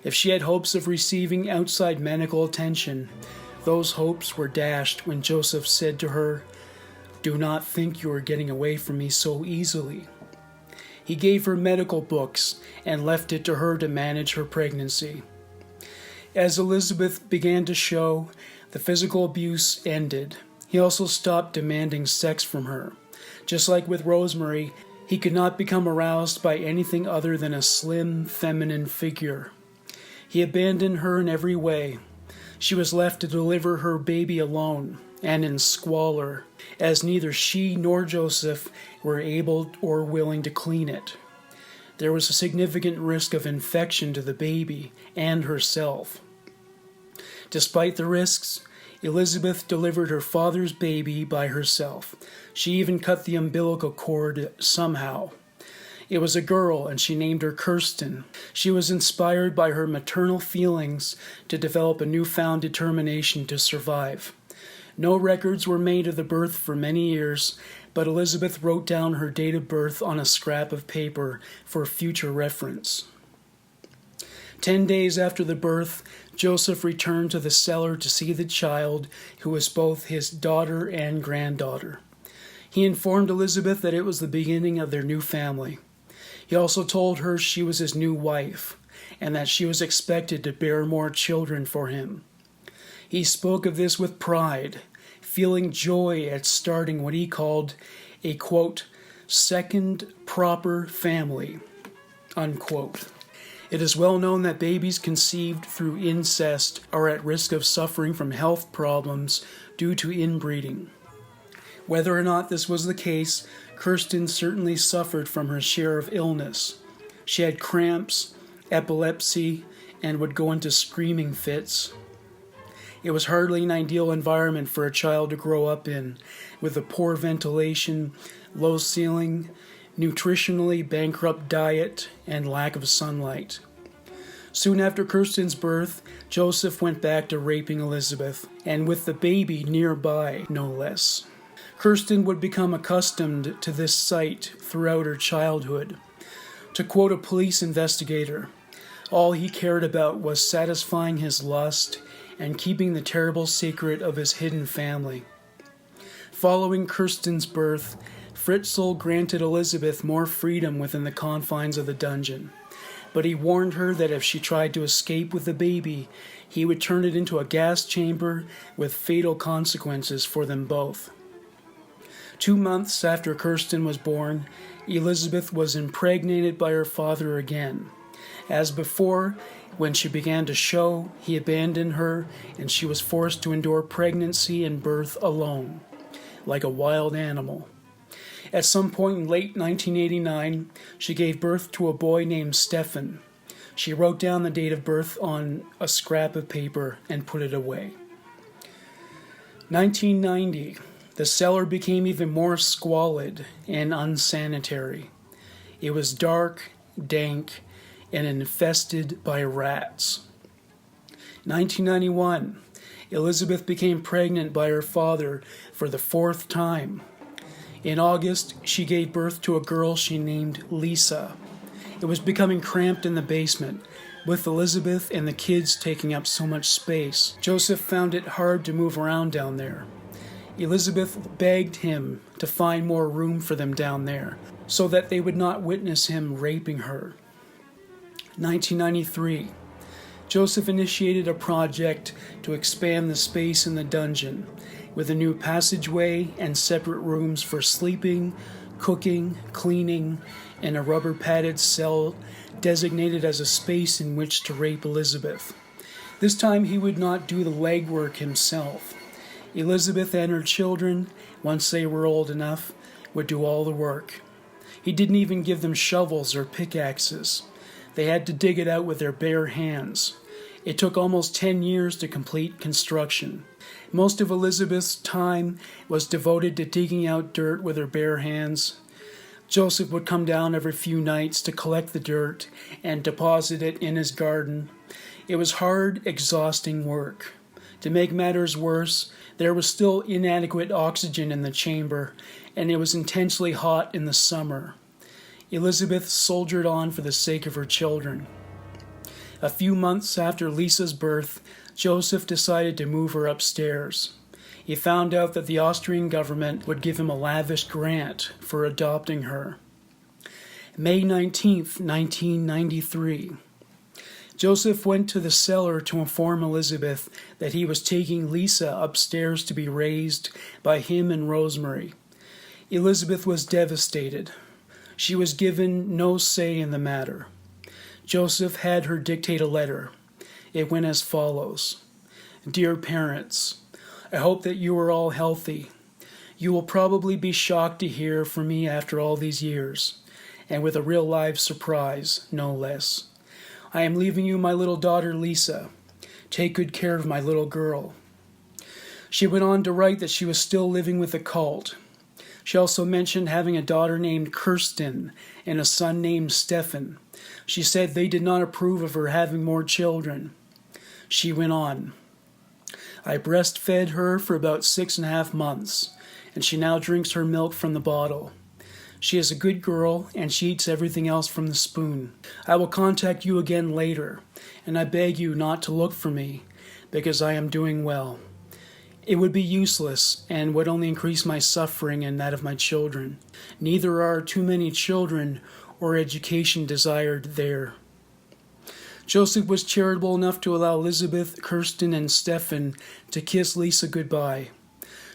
If she had hopes of receiving outside medical attention, those hopes were dashed when Joseph said to her, "Do not think you are getting away from me so easily." He gave her medical books and left it to her to manage her pregnancy. As Elisabeth began to show, the physical abuse ended. He also stopped demanding sex from her. Just like with Rosemary, he could not become aroused by anything other than a slim, feminine figure. He abandoned her in every way. She was left to deliver her baby alone and in squalor, as neither she nor Joseph were able or willing to clean it. There was a significant risk of infection to the baby and herself. Despite the risks, Elisabeth delivered her father's baby by herself. She even cut the umbilical cord somehow. It was a girl, and she named her Kirsten. She was inspired by her maternal feelings to develop a newfound determination to survive. No records were made of the birth for many years, but Elisabeth wrote down her date of birth on a scrap of paper for future reference. 10 days after the birth, Joseph returned to the cellar to see the child, who was both his daughter and granddaughter. He informed Elisabeth that it was the beginning of their new family. He also told her she was his new wife, and that she was expected to bear more children for him. He spoke of this with pride, feeling joy at starting what he called a, quote, second proper family, unquote. It is well known that babies conceived through incest are at risk of suffering from health problems due to inbreeding. Whether or not this was the case, Kirsten certainly suffered from her share of illness. She had cramps, epilepsy, and would go into screaming fits. It was hardly an ideal environment for a child to grow up in, with a poor ventilation, low ceiling, nutritionally bankrupt diet, and lack of sunlight. Soon after Kirsten's birth, Joseph went back to raping Elisabeth, and with the baby nearby, no less. Kirsten would become accustomed to this sight throughout her childhood. To quote a police investigator, all he cared about was satisfying his lust and keeping the terrible secret of his hidden family. Following Kirsten's birth, Fritzl granted Elisabeth more freedom within the confines of the dungeon, but he warned her that if she tried to escape with the baby, he would turn it into a gas chamber with fatal consequences for them both. 2 months after Kirsten was born, Elisabeth was impregnated by her father again. As before, when she began to show, he abandoned her, and she was forced to endure pregnancy and birth alone, like a wild animal. At some point in late 1989, she gave birth to a boy named Stefan. She wrote down the date of birth on a scrap of paper and put it away. 1990, the cellar became even more squalid and unsanitary. It was dark, dank, and infested by rats. 1991, Elisabeth became pregnant by her father for the 4th time. In August, she gave birth to a girl she named Lisa. It was becoming cramped in the basement, with Elisabeth and the kids taking up so much space. Josef found it hard to move around down there. Elisabeth begged him to find more room for them down there, so that they would not witness him raping her. 1993, Josef initiated a project to expand the space in the dungeon, with a new passageway and separate rooms for sleeping, cooking, cleaning, and a rubber-padded cell designated as a space in which to rape Elisabeth. This time he would not do the legwork himself. Elisabeth and her children, once they were old enough, would do all the work. He didn't even give them shovels or pickaxes. They had to dig it out with their bare hands. It took almost 10 years to complete construction. Most of Elisabeth's time was devoted to digging out dirt with her bare hands. Josef would come down every few nights to collect the dirt and deposit it in his garden. It was hard, exhausting work. To make matters worse, there was still inadequate oxygen in the chamber, and it was intensely hot in the summer. Elisabeth soldiered on for the sake of her children. A few months after Lisa's birth, Josef decided to move her upstairs. He found out that the Austrian government would give him a lavish grant for adopting her. May 19th, 1993. Josef went to the cellar to inform Elisabeth that he was taking Lisa upstairs to be raised by him and Rosemary. Elisabeth was devastated. She was given no say in the matter. Josef had her dictate a letter. It went as follows. Dear parents, I hope that you are all healthy. You will probably be shocked to hear from me after all these years, and with a real live surprise, no less. I am leaving you my little daughter Lisa. Take good care of my little girl. She went on to write that she was still living with the cult. She also mentioned having a daughter named Kirsten and a son named Stefan. She said they did not approve of her having more children. She went on. I breastfed her for about 6.5 months, and she now drinks her milk from the bottle. She is a good girl, and she eats everything else from the spoon. I will contact you again later, and I beg you not to look for me, because I am doing well. It would be useless, and would only increase my suffering and that of my children. Neither are too many children or education desired there. Josef was charitable enough to allow Elisabeth, Kirsten, and Stefan to kiss Lisa goodbye.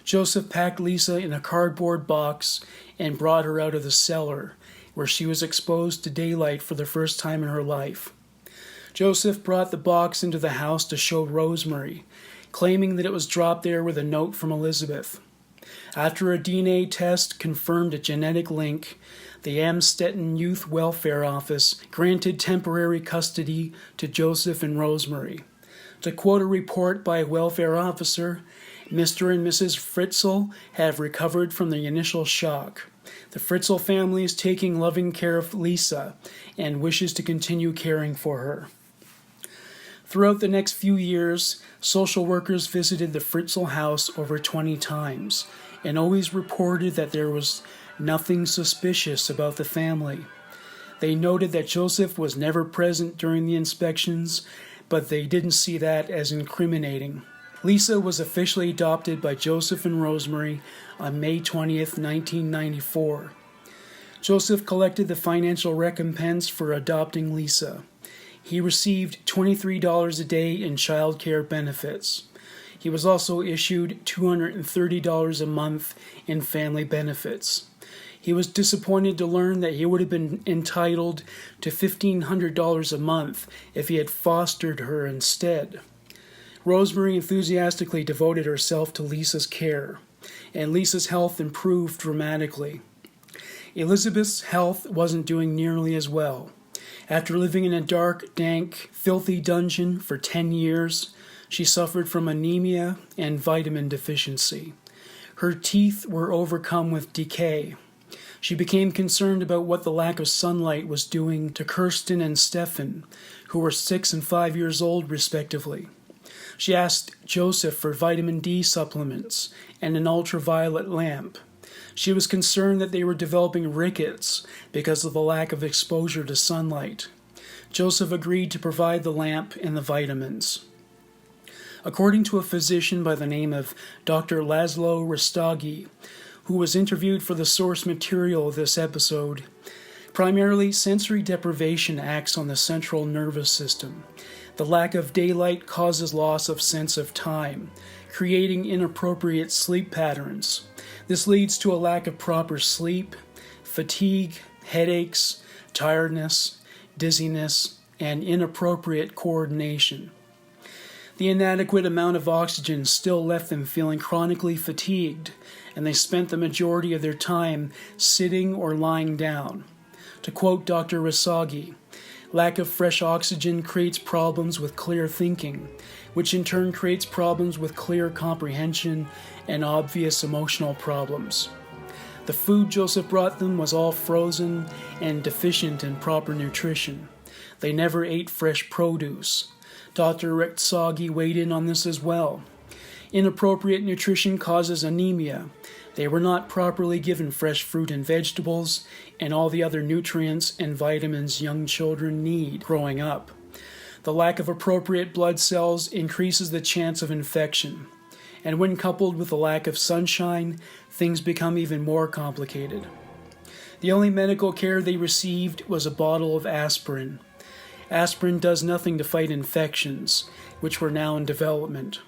Josef packed Lisa in a cardboard box and brought her out of the cellar, where she was exposed to daylight for the first time in her life. Josef brought the box into the house to show Rosemary, claiming that it was dropped there with a note from Elisabeth. After a DNA test confirmed a genetic link, the Amstetten Youth Welfare Office granted temporary custody to Josef and Rosemary. To quote a report by a welfare officer, Mr. and Mrs. Fritzl have recovered from the initial shock. The Fritzl family is taking loving care of Lisa and wishes to continue caring for her. Throughout the next few years, social workers visited the Fritzl house over 20 times and always reported that there was nothing suspicious about the family. They noted that Josef was never present during the inspections, but they didn't see that as incriminating. Lisa was officially adopted by Josef and Rosemary on May 20th, 1994. Josef collected the financial recompense for adopting Lisa. He received $23 a day in child care benefits. He was also issued $230 a month in family benefits. He was disappointed to learn that he would have been entitled to $1,500 a month if he had fostered her instead. Rosemary enthusiastically devoted herself to Lisa's care, and Lisa's health improved dramatically. Elisabeth's health wasn't doing nearly as well. After living in a dark, dank, filthy dungeon for 10 years, she suffered from anemia and vitamin deficiency. Her teeth were overcome with decay. She became concerned about what the lack of sunlight was doing to Kirsten and Stefan, who were 6 and 5 years old respectively. She asked Josef for vitamin D supplements and an ultraviolet lamp. She was concerned that they were developing rickets because of the lack of exposure to sunlight. Josef agreed to provide the lamp and the vitamins. According to a physician by the name of Dr. Laszlo Rastagi, who was interviewed for the source material of this episode, primarily sensory deprivation acts on the central nervous system. The lack of daylight causes loss of sense of time, creating inappropriate sleep patterns. This leads to a lack of proper sleep, fatigue, headaches, tiredness, dizziness, and inappropriate coordination. The inadequate amount of oxygen still left them feeling chronically fatigued, and they spent the majority of their time sitting or lying down. To quote Dr. Rasagi, lack of fresh oxygen creates problems with clear thinking, which in turn creates problems with clear comprehension and obvious emotional problems. The food Josef brought them was all frozen and deficient in proper nutrition. They never ate fresh produce. Dr. Rasagi weighed in on this as well. Inappropriate nutrition causes anemia. They were not properly given fresh fruit and vegetables and all the other nutrients and vitamins young children need growing up. The lack of appropriate blood cells increases the chance of infection. And when coupled with the lack of sunshine, things become even more complicated. The only medical care they received was a bottle of aspirin. Aspirin does nothing to fight infections, which were now in development.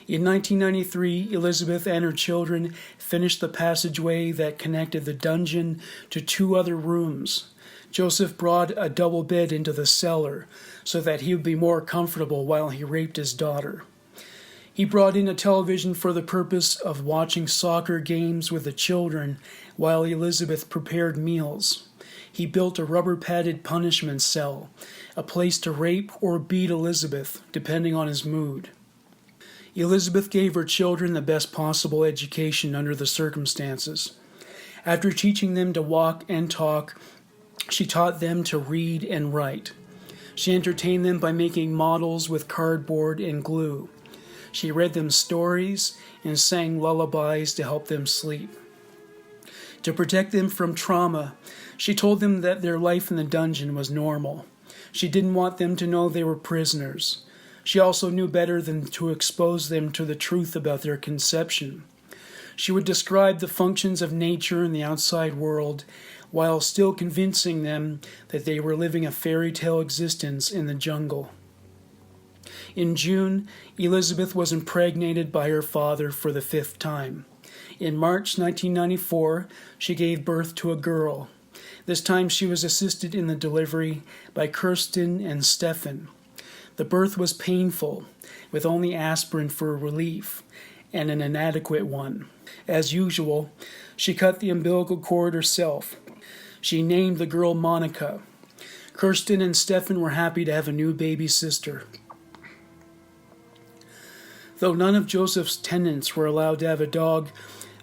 In 1993, Elisabeth and her children finished the passageway that connected the dungeon to 2 other rooms. Josef brought a double bed into the cellar so that he would be more comfortable while he raped his daughter. He brought in a television for the purpose of watching soccer games with the children while Elisabeth prepared meals. He built a rubber-padded punishment cell, a place to rape or beat Elisabeth, depending on his mood. Elisabeth gave her children the best possible education under the circumstances. After teaching them to walk and talk, she taught them to read and write. She entertained them by making models with cardboard and glue. She read them stories and sang lullabies to help them sleep. To protect them from trauma, she told them that their life in the dungeon was normal. She didn't want them to know they were prisoners. She also knew better than to expose them to the truth about their conception. She would describe the functions of nature in the outside world while still convincing them that they were living a fairy tale existence in the jungle. In June, Elisabeth was impregnated by her father for the 5th time. In March 1994, she gave birth to a girl. This time she was assisted in the delivery by Kirsten and Stefan. The birth was painful, with only aspirin for relief, and an inadequate one. As usual, she cut the umbilical cord herself. She named the girl Monica. Kirsten and Stefan were happy to have a new baby sister. Though none of Josef's tenants were allowed to have a dog,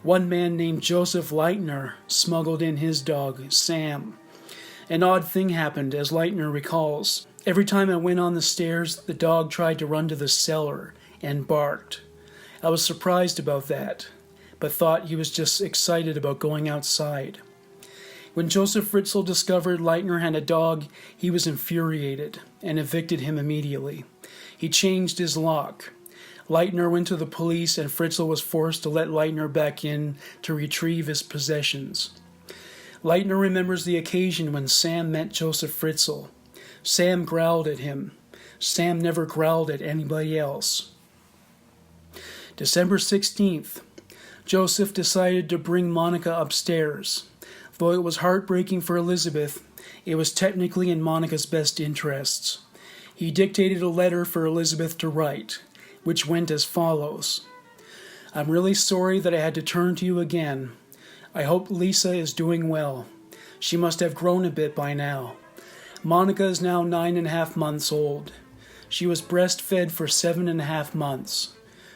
one man named Josef Leitner smuggled in his dog, Sam. An odd thing happened, as Leitner recalls. Every time I went on the stairs, the dog tried to run to the cellar and barked. I was surprised about that, but thought he was just excited about going outside. When Josef Fritzl discovered Leitner had a dog, he was infuriated and evicted him immediately. He changed his lock. Leitner went to the police and Fritzl was forced to let Leitner back in to retrieve his possessions. Leitner remembers the occasion when Sam met Josef Fritzl. Sam growled at him. Sam never growled at anybody else. December 16th, Josef decided to bring Monica upstairs. Though it was heartbreaking for Elisabeth, it was technically in Monica's best interests. He dictated a letter for Elisabeth to write, which went as follows. I'm really sorry that I had to turn to you again. I hope Lisa is doing well. She must have grown a bit by now. Monica is now 9.5 months old. She was breastfed for 7.5 months.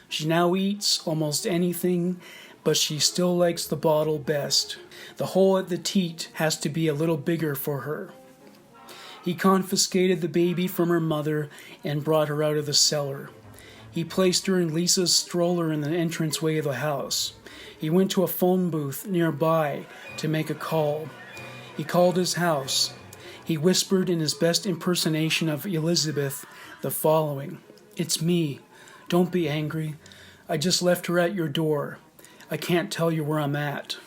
She now eats almost anything, but she still likes the bottle best. The hole at the teat has to be a little bigger for her. He confiscated the baby from her mother and brought her out of the cellar. He placed her in Lisa's stroller in the entranceway of the house. He went to a phone booth nearby to make a call. He called his house. He whispered in his best impersonation of Elisabeth the following. It's me. Don't be angry. I just left her at your door. I can't tell you where I'm at.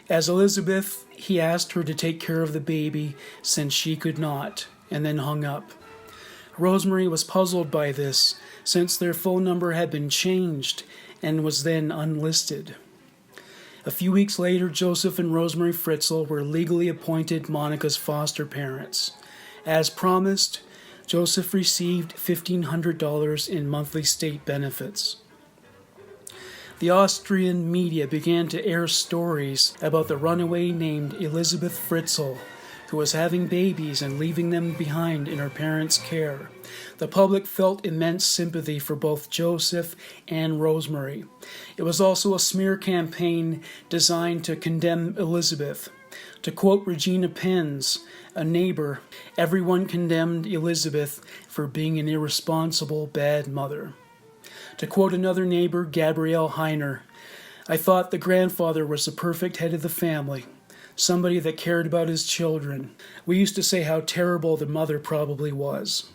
As Elisabeth, he asked her to take care of the baby since she could not, and then hung up. Rosemary was puzzled by this, since their phone number had been changed and was then unlisted. A few weeks later, Josef and Rosemary Fritzl were legally appointed Monica's foster parents. As promised, Josef received $1,500 in monthly state benefits. The Austrian media began to air stories about the runaway named Elisabeth Fritzl, who was having babies and leaving them behind in her parents' care. The public felt immense sympathy for both Josef and Rosemary. It was also a smear campaign designed to condemn Elisabeth. To quote Regina Pens, a neighbor, everyone condemned Elisabeth for being an irresponsible, bad mother. To quote another neighbor, Gabrielle Heiner, I thought the grandfather was the perfect head of the family, somebody that cared about his children. We used to say how terrible the mother probably was.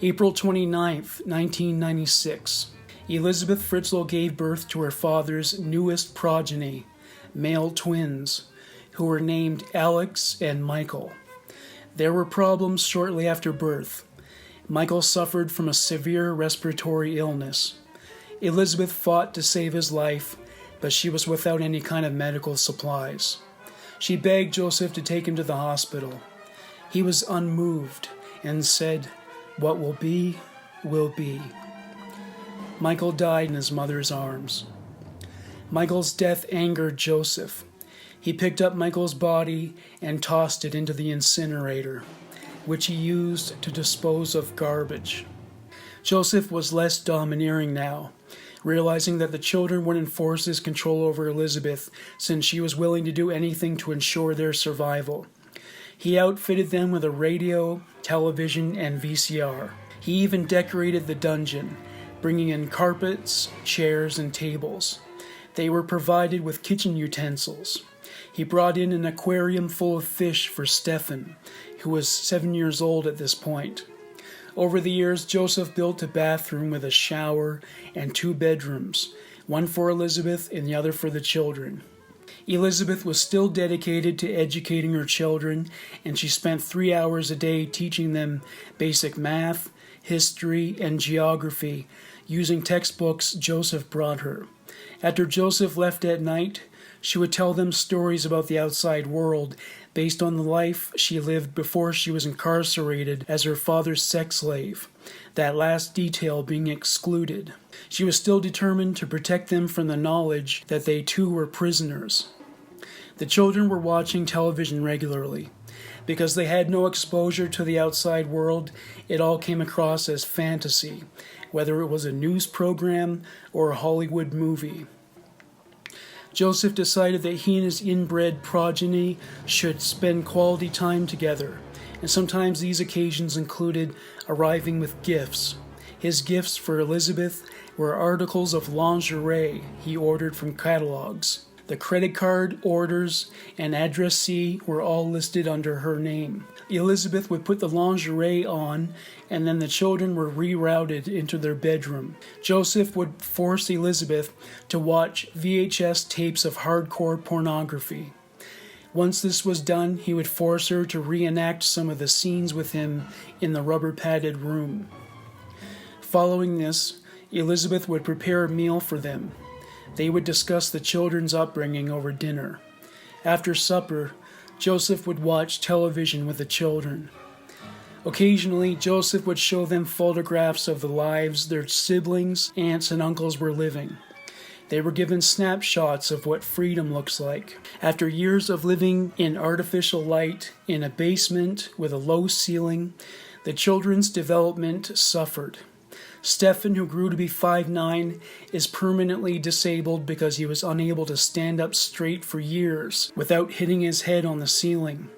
April 29th, 1996. Elisabeth Fritzl gave birth to her father's newest progeny, male twins, who were named Alex and Michael. There were problems shortly after birth. Michael suffered from a severe respiratory illness. Elisabeth fought to save his life, but she was without any kind of medical supplies. She begged Josef to take him to the hospital. He was unmoved and said, "What will be, will be." Michael died in his mother's arms. Michael's death angered Josef. He picked up Michael's body and tossed it into the incinerator, which he used to dispose of garbage. Josef was less domineering now, realizing that the children would enforce his control over Elisabeth since she was willing to do anything to ensure their survival. He outfitted them with a radio, television, and VCR. He even decorated the dungeon, bringing in carpets, chairs, and tables. They were provided with kitchen utensils. He brought in an aquarium full of fish for Stefan, who was 7 years old at this point. Over the years, Josef built a bathroom with a shower and 2 bedrooms, one for Elisabeth and the other for the children. Elisabeth was still dedicated to educating her children, and she spent 3 hours a day teaching them basic math, history, and geography using textbooks Josef brought her. After Josef left at night, she would tell them stories about the outside world based on the life she lived before she was incarcerated as her father's sex slave, that last detail being excluded. She was still determined to protect them from the knowledge that they too were prisoners. The children were watching television regularly. Because they had no exposure to the outside world, it all came across as fantasy, whether it was a news program or a Hollywood movie. Josef decided that he and his inbred progeny should spend quality time together, and sometimes these occasions included arriving with gifts. His gifts for Elisabeth were articles of lingerie he ordered from catalogs. The credit card, orders, and addressee were all listed under her name. Elisabeth would put the lingerie on, and then the children were rerouted into their bedroom. Josef would force Elisabeth to watch VHS tapes of hardcore pornography. Once this was done, he would force her to reenact some of the scenes with him in the rubber-padded room. Following this, Elisabeth would prepare a meal for them. They would discuss the children's upbringing over dinner. After supper, Josef would watch television with the children. Occasionally, Josef would show them photographs of the lives their siblings, aunts, and uncles were living. They were given snapshots of what freedom looks like. After years of living in artificial light in a basement with a low ceiling, the children's development suffered. Stefan, who grew to be 5'9", is permanently disabled because he was unable to stand up straight for years without hitting his head on the ceiling.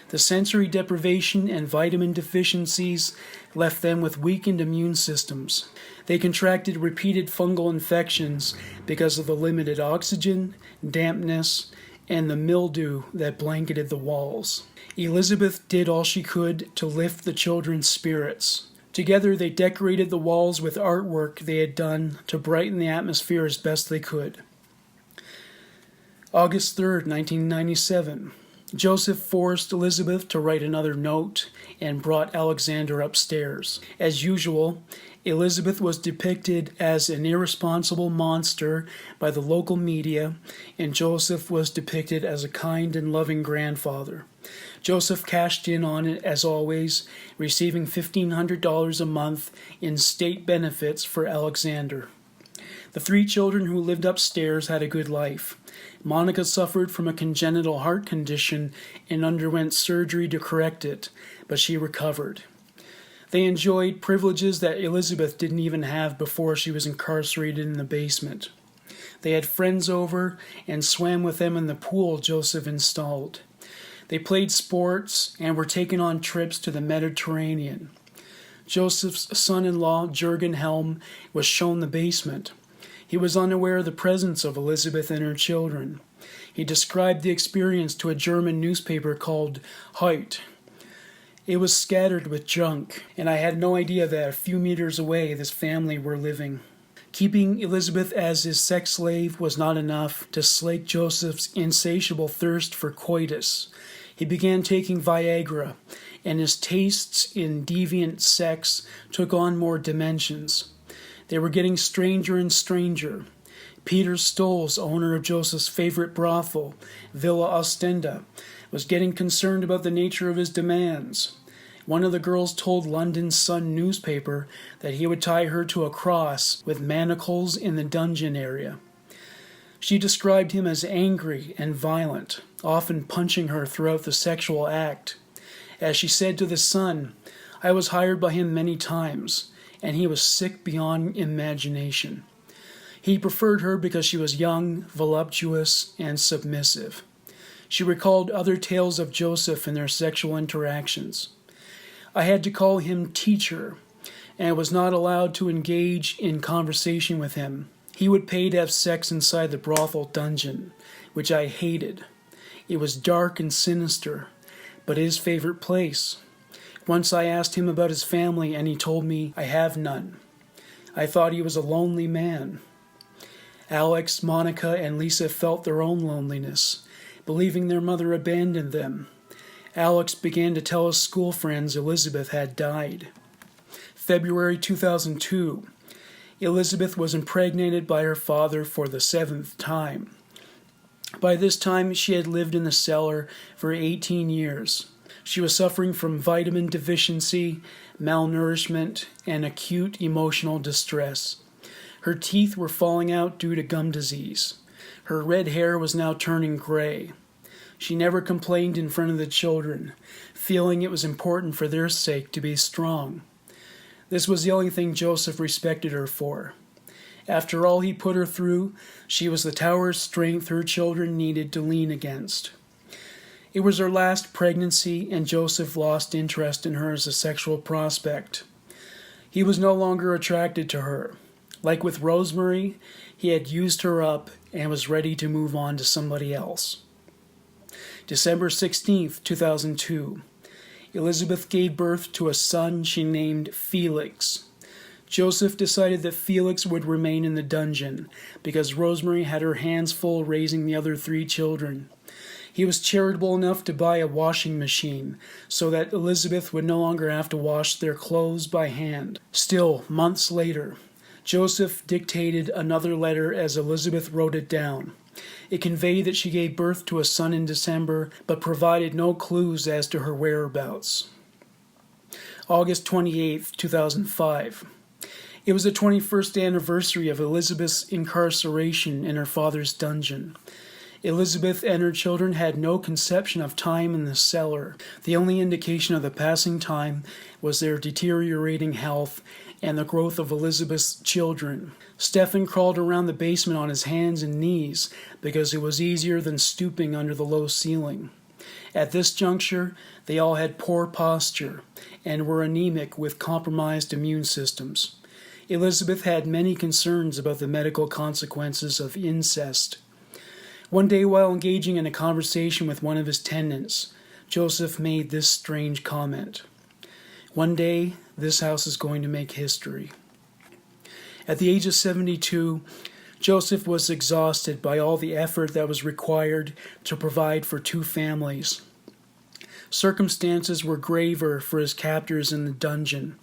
The sensory deprivation and vitamin deficiencies left them with weakened immune systems. They contracted repeated fungal infections because of the limited oxygen, dampness, and the mildew that blanketed the walls. Elisabeth did all she could to lift the children's spirits. Together, they decorated the walls with artwork they had done to brighten the atmosphere as best they could. August 3rd, 1997. Josef forced Elisabeth to write another note and brought Alexander upstairs. As usual, Elisabeth was depicted as an irresponsible monster by the local media, and Josef was depicted as a kind and loving grandfather. Josef cashed in on it as always, receiving $1,500 a month in state benefits for Alexander. The 3 children who lived upstairs had a good life. Monica suffered from a congenital heart condition and underwent surgery to correct it, but she recovered. They enjoyed privileges that Elisabeth didn't even have before she was incarcerated in the basement. They had friends over and swam with them in the pool Josef installed. They played sports and were taken on trips to the Mediterranean. Josef's son-in-law, Jürgen Helm, was shown the basement. He was unaware of the presence of Elisabeth and her children. He described the experience to a German newspaper called Heute. It was scattered with junk, and I had no idea that a few meters away this family were living. Keeping Elisabeth as his sex slave was not enough to slake Josef's insatiable thirst for coitus. He began taking Viagra, and his tastes in deviant sex took on more dimensions. They were getting stranger and stranger. Peter Stolz, owner of Joseph's favorite brothel, Villa Ostenda, was getting concerned about the nature of his demands. One of the girls told London Sun newspaper that he would tie her to a cross with manacles in the dungeon area. She described him as angry and violent, often punching her throughout the sexual act. As she said to the Sun, "I was hired by him many times, and he was sick beyond imagination." He preferred her because she was young, voluptuous, and submissive. She recalled other tales of Josef and their sexual interactions. "I had to call him teacher, and was not allowed to engage in conversation with him. He would pay to have sex inside the brothel dungeon, which I hated. It was dark and sinister, but his favorite place. Once I asked him about his family, and he told me, 'I have none.' I thought he was a lonely man." Alex, Monica, and Lisa felt their own loneliness, believing their mother abandoned them. Alex began to tell his school friends Elisabeth had died. February 2002. Elisabeth was impregnated by her father for the 7th time. By this time, she had lived in the cellar for 18 years. She was suffering from vitamin deficiency, malnourishment, and acute emotional distress. Her teeth were falling out due to gum disease. Her red hair was now turning gray. She never complained in front of the children, feeling it was important for their sake to be strong. This was the only thing Josef respected her for. After all he put her through, she was the tower of strength her children needed to lean against. It was her last pregnancy, and Josef lost interest in her as a sexual prospect. He was no longer attracted to her. Like with Rosemary, he had used her up and was ready to move on to somebody else. December 16th, 2002. Elisabeth gave birth to a son she named Felix. Josef decided that Felix would remain in the dungeon because Rosemary had her hands full raising the other 3 children. He was charitable enough to buy a washing machine so that Elisabeth would no longer have to wash their clothes by hand. Still, months later, Josef dictated another letter as Elisabeth wrote it down. It conveyed that she gave birth to a son in December, but provided no clues as to her whereabouts. August 28, 2005. It was the 21st anniversary of Elisabeth's incarceration in her father's dungeon. Elisabeth and her children had no conception of time in the cellar. The only indication of the passing time was their deteriorating health and the growth of Elisabeth's children. Stefan crawled around the basement on his hands and knees because it was easier than stooping under the low ceiling. At this juncture, they all had poor posture and were anemic with compromised immune systems. Elisabeth had many concerns about the medical consequences of incest. One day, while engaging in a conversation with one of his tenants, Josef made this strange comment. "One day, this house is going to make history." At the age of 72, Josef was exhausted by all the effort that was required to provide for two families. Circumstances were graver for his captors in the dungeon.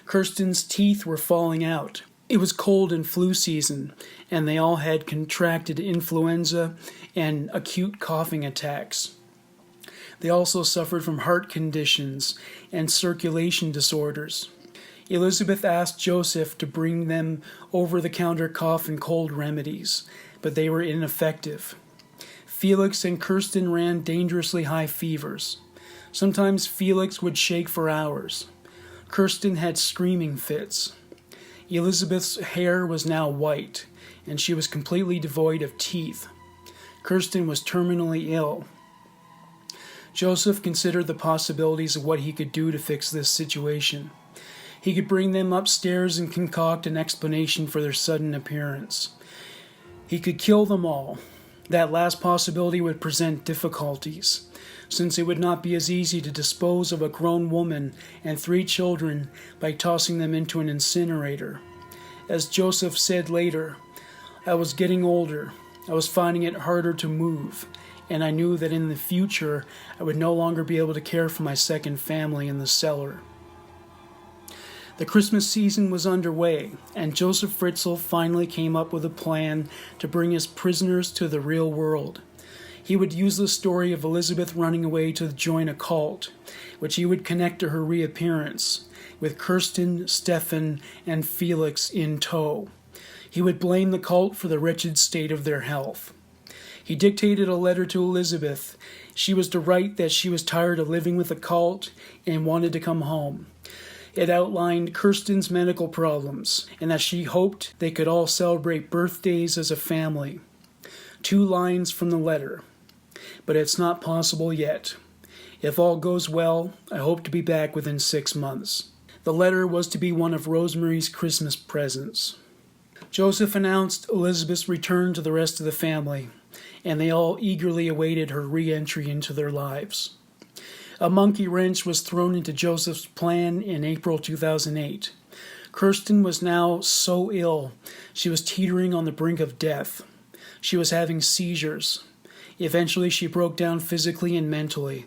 Kirsten's teeth were falling out. It was cold and flu season, and they all had contracted influenza and acute coughing attacks. They also suffered from heart conditions and circulation disorders. Elisabeth asked Josef to bring them over-the-counter cough and cold remedies, but they were ineffective. Felix and Kirsten ran dangerously high fevers. Sometimes Felix would shake for hours. Kirsten had screaming fits. Elisabeth's hair was now white, and she was completely devoid of teeth. Kirsten was terminally ill. Josef considered the possibilities of what he could do to fix this situation. He could bring them upstairs and concoct an explanation for their sudden appearance. He could kill them all. That last possibility would present difficulties, since it would not be as easy to dispose of a grown woman and 3 children by tossing them into an incinerator. As Josef said later, "I was getting older. I was finding it harder to move, and I knew that in the future I would no longer be able to care for my second family in the cellar." The Christmas season was underway, and Josef Fritzl finally came up with a plan to bring his prisoners to the real world. He would use the story of Elisabeth running away to join a cult, which he would connect to her reappearance, with Kirsten, Stefan, and Felix in tow. He would blame the cult for the wretched state of their health. He dictated a letter to Elisabeth. She was to write that she was tired of living with the cult and wanted to come home. It outlined Kirsten's medical problems and that she hoped they could all celebrate birthdays as a family. 2 lines from the letter. "But it's not possible yet. If all goes well, I hope to be back within 6 months." The letter was to be one of Rosemary's Christmas presents. Josef announced Elisabeth's return to the rest of the family, and they all eagerly awaited her re-entry into their lives. A monkey wrench was thrown into Josef's plan in April 2008. Kirsten was now so ill, she was teetering on the brink of death. She was having seizures. Eventually she broke down physically and mentally.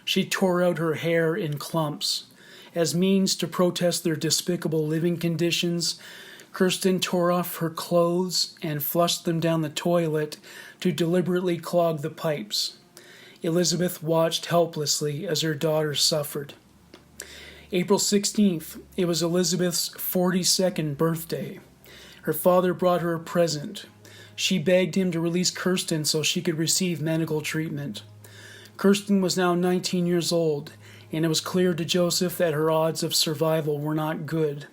She tore out her hair in clumps. As means to protest their despicable living conditions, Kirsten tore off her clothes and flushed them down the toilet to deliberately clog the pipes. Elisabeth watched helplessly as her daughter suffered. April 16th, it was Elisabeth's 42nd birthday. Her father brought her a present. She begged him to release Kirsten so she could receive medical treatment. Kirsten was now 19 years old, and it was clear to Josef that her odds of survival were not good.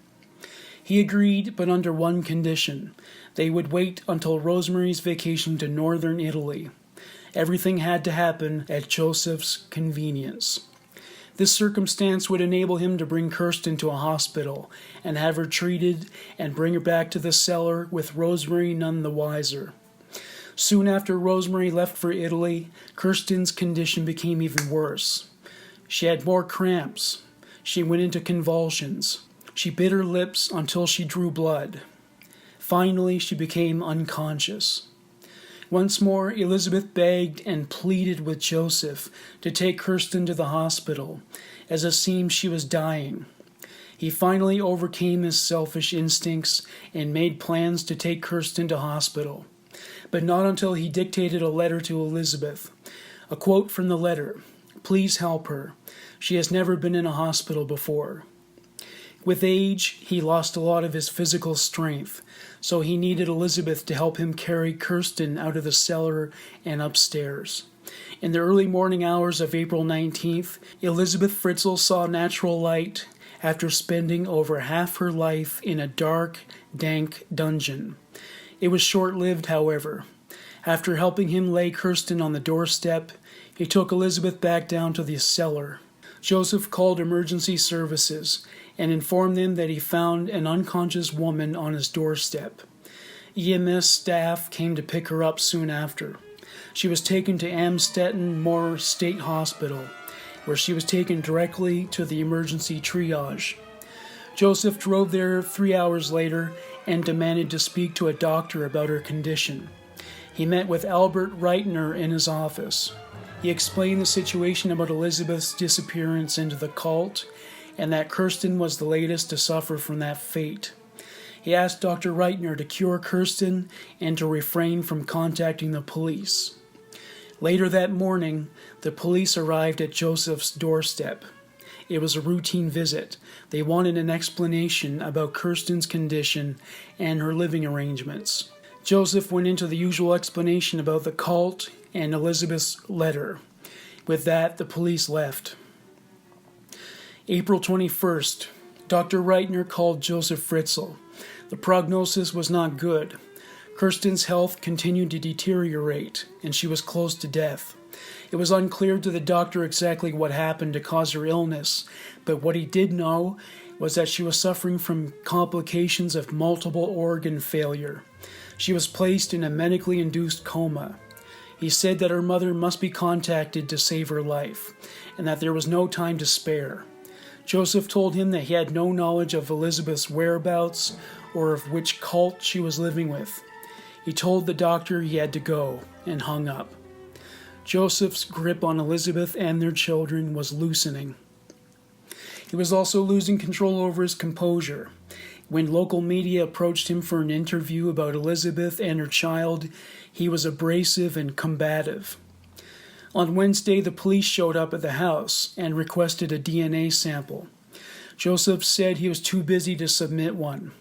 He agreed, but under one condition. They would wait until Rosemary's vacation to northern Italy. Everything had to happen at Josef's convenience. This circumstance would enable him to bring Kirsten to a hospital and have her treated and bring her back to the cellar with Rosemary none the wiser. Soon after Rosemary left for Italy, Kirsten's condition became even worse. She had more cramps. She went into convulsions. She bit her lips until she drew blood. Finally, she became unconscious. Once more, Elisabeth begged and pleaded with Josef to take Kirsten to the hospital, as it seemed she was dying. He finally overcame his selfish instincts and made plans to take Kirsten to hospital, but not until he dictated a letter to Elisabeth. A quote from the letter: "Please help her. She has never been in a hospital before." With age, he lost a lot of his physical strength, so he needed Elisabeth to help him carry Kirsten out of the cellar and upstairs. In the early morning hours of April 19th, Elisabeth Fritzl saw natural light after spending over half her life in a dark, dank dungeon. It was short-lived, however. After helping him lay Kirsten on the doorstep, he took Elisabeth back down to the cellar. Josef called emergency services and informed them that he found an unconscious woman on his doorstep. EMS staff came to pick her up soon after. She was taken to Amstetten Moor State Hospital, where she was taken directly to the emergency triage. Josef drove there 3 hours later and demanded to speak to a doctor about her condition. He met with Albert Reitner in his office. He explained the situation about Elisabeth's disappearance into the cult, and that Kirsten was the latest to suffer from that fate. He asked Dr. Reitner to cure Kirsten and to refrain from contacting the police. Later that morning, the police arrived at Josef's doorstep. It was a routine visit. They wanted an explanation about Kirsten's condition and her living arrangements. Josef went into the usual explanation about the cult and Elisabeth's letter. With that, the police left. April 21st, Dr. Reitner called Josef Fritzl. The prognosis was not good. Kirsten's health continued to deteriorate, and she was close to death. It was unclear to the doctor exactly what happened to cause her illness, but what he did know was that she was suffering from complications of multiple organ failure. She was placed in a medically induced coma. He said that her mother must be contacted to save her life, and that there was no time to spare. Josef told him that he had no knowledge of Elisabeth's whereabouts or of which cult she was living with. He told the doctor he had to go, and hung up. Josef's grip on Elisabeth and their children was loosening. He was also losing control over his composure. When local media approached him for an interview about Elisabeth and her child, he was abrasive and combative. On Wednesday, the police showed up at the house and requested a DNA sample. Josef said he was too busy to submit one.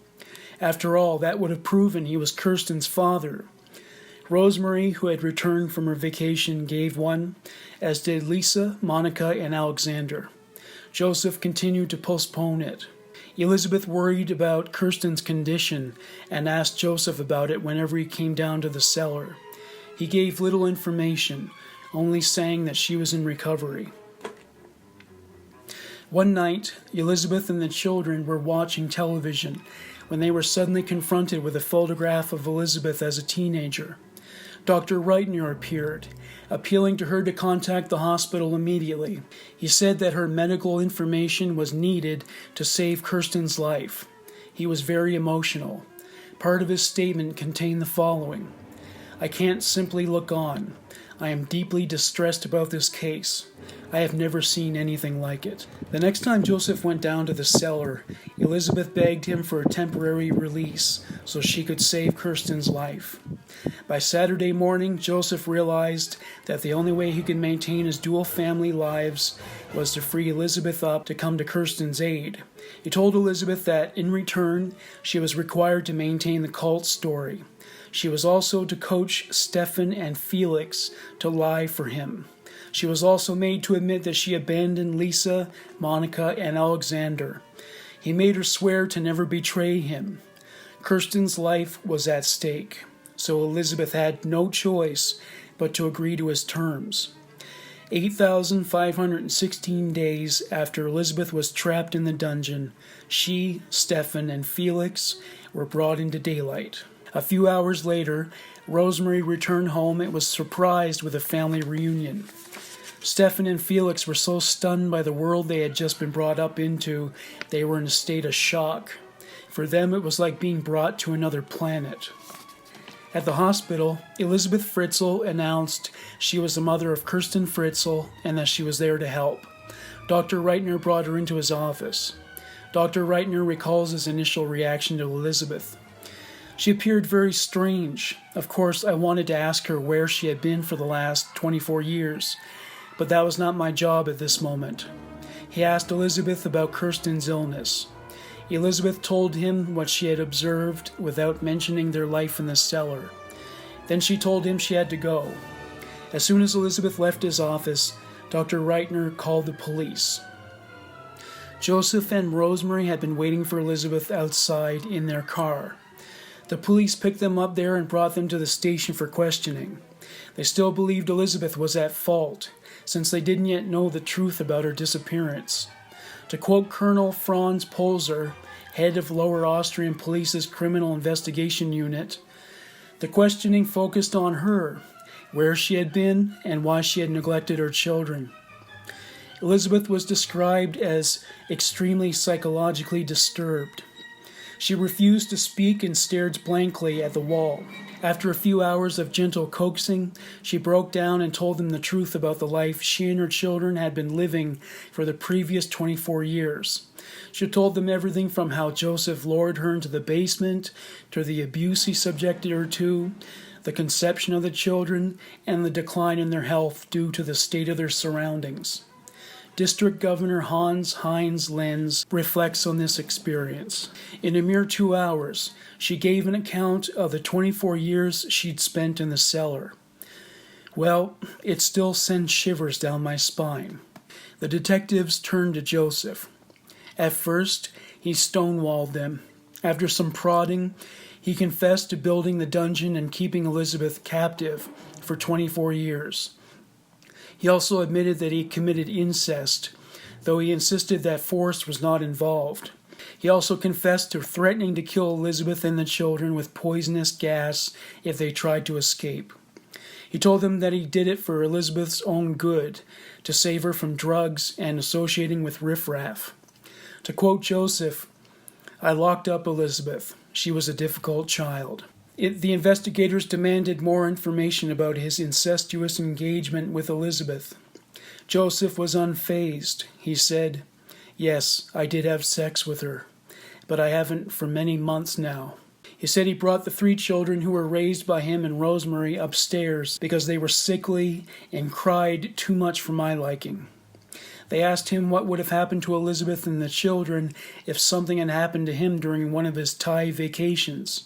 After all, that would have proven he was Kirsten's father. Rosemary, who had returned from her vacation, gave one, as did Lisa, Monica, and Alexander. Josef continued to postpone it. Elisabeth worried about Kirsten's condition and asked Josef about it whenever he came down to the cellar. He gave little information, only saying that she was in recovery. One night, Elisabeth and the children were watching television when they were suddenly confronted with a photograph of Elisabeth as a teenager. Dr. Reitner appeared, appealing to her to contact the hospital immediately. He said that her medical information was needed to save Kirsten's life. He was very emotional. Part of his statement contained the following: "I can't simply look on. I am deeply distressed about this case. I have never seen anything like it." The next time Josef went down to the cellar, Elisabeth begged him for a temporary release so she could save Kirsten's life. By Saturday morning, Josef realized that the only way he could maintain his dual family lives was to free Elisabeth up to come to Kirsten's aid. He told Elisabeth that, in return, she was required to maintain the cult story. She was also to coach Stefan and Felix to lie for him. She was also made to admit that she abandoned Lisa, Monica, and Alexander. He made her swear to never betray him. Kirsten's life was at stake, so Elisabeth had no choice but to agree to his terms. 8,516 days after Elisabeth was trapped in the dungeon, she, Stefan, and Felix were brought into daylight. A few hours later, Rosemary returned home and was surprised with a family reunion. Stefan and Felix were so stunned by the world they had just been brought up into, they were in a state of shock. For them, it was like being brought to another planet. At the hospital, Elisabeth Fritzl announced she was the mother of Kirsten Fritzl and that she was there to help. Dr. Reitner brought her into his office. Dr. Reitner recalls his initial reaction to Elisabeth. She appeared very strange. Of course, I wanted to ask her where she had been for the last 24 years, but that was not my job at this moment. He asked Elisabeth about Kirsten's illness. Elisabeth told him what she had observed without mentioning their life in the cellar. Then she told him she had to go. As soon as Elisabeth left his office, Dr. Reitner called the police. Josef and Rosemary had been waiting for Elisabeth outside in their car. The police picked them up there and brought them to the station for questioning. They still believed Elisabeth was at fault, since they didn't yet know the truth about her disappearance. To quote Colonel Franz Polzer, head of Lower Austrian Police's Criminal Investigation Unit, the questioning focused on her, where she had been, and why she had neglected her children. Elisabeth was described as extremely psychologically disturbed. She refused to speak and stared blankly at the wall. After a few hours of gentle coaxing, she broke down and told them the truth about the life she and her children had been living for the previous 24 years. She told them everything from how Josef lured her into the basement, to the abuse he subjected her to, the conception of the children, and the decline in their health due to the state of their surroundings. District Governor Hans-Heinz Lenz reflects on this experience. In a mere 2 hours, she gave an account of the 24 years she'd spent in the cellar. Well, it still sends shivers down my spine. The detectives turned to Josef. At first, he stonewalled them. After some prodding, he confessed to building the dungeon and keeping Elisabeth captive for 24 years. He also admitted that he committed incest, though he insisted that force was not involved. He also confessed to threatening to kill Elisabeth and the children with poisonous gas if they tried to escape. He told them that he did it for Elisabeth's own good, to save her from drugs and associating with riffraff. To quote Josef, "I locked up Elisabeth. She was a difficult child." The investigators demanded more information about his incestuous engagement with Elisabeth. Josef was unfazed. He said, "Yes, I did have sex with her, but I haven't for many months now." He said he brought the 3 children who were raised by him and Rosemary upstairs because they were sickly and cried too much for my liking. They asked him what would have happened to Elisabeth and the children if something had happened to him during one of his Thai vacations.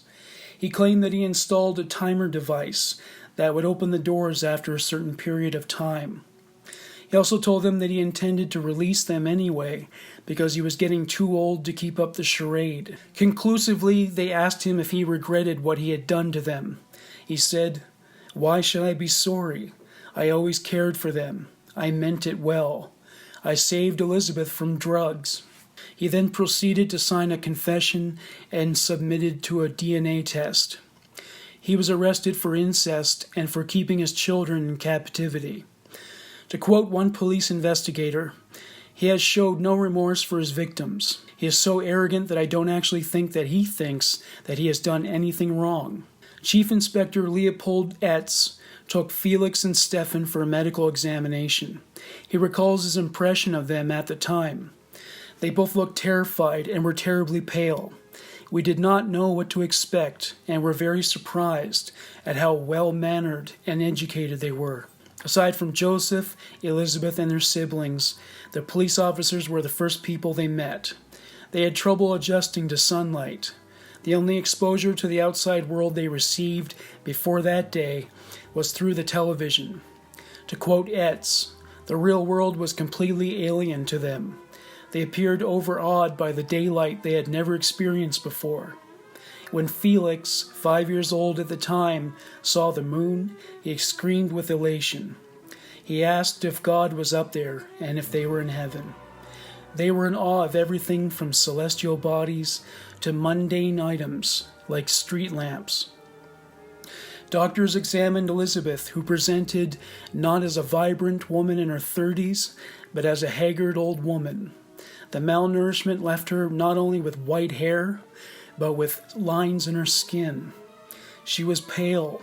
He claimed that he installed a timer device that would open the doors after a certain period of time. He also told them that he intended to release them anyway because he was getting too old to keep up the charade. Conclusively, they asked him if he regretted what he had done to them. He said, "Why should I be sorry? I always cared for them. I meant it well. I saved Elisabeth from drugs." He then proceeded to sign a confession and submitted to a DNA test. He was arrested for incest and for keeping his children in captivity. To quote one police investigator, "He has showed no remorse for his victims. He is so arrogant that I don't actually think that he thinks that he has done anything wrong." Chief Inspector Leopold Etz took Felix and Stefan for a medical examination. He recalls his impression of them at the time. They both looked terrified and were terribly pale. We did not know what to expect and were very surprised at how well-mannered and educated they were. Aside from Josef, Elisabeth, and their siblings, the police officers were the first people they met. They had trouble adjusting to sunlight. The only exposure to the outside world they received before that day was through the television. To quote Etz, "The real world was completely alien to them. They appeared overawed by the daylight they had never experienced before. When Felix, 5 years old at the time, saw the moon, he screamed with elation. He asked if God was up there and if they were in heaven. They were in awe of everything from celestial bodies to mundane items like street lamps." Doctors examined Elisabeth, who presented not as a vibrant woman in her 30s, but as a haggard old woman. The malnourishment left her not only with white hair, but with lines in her skin. She was pale.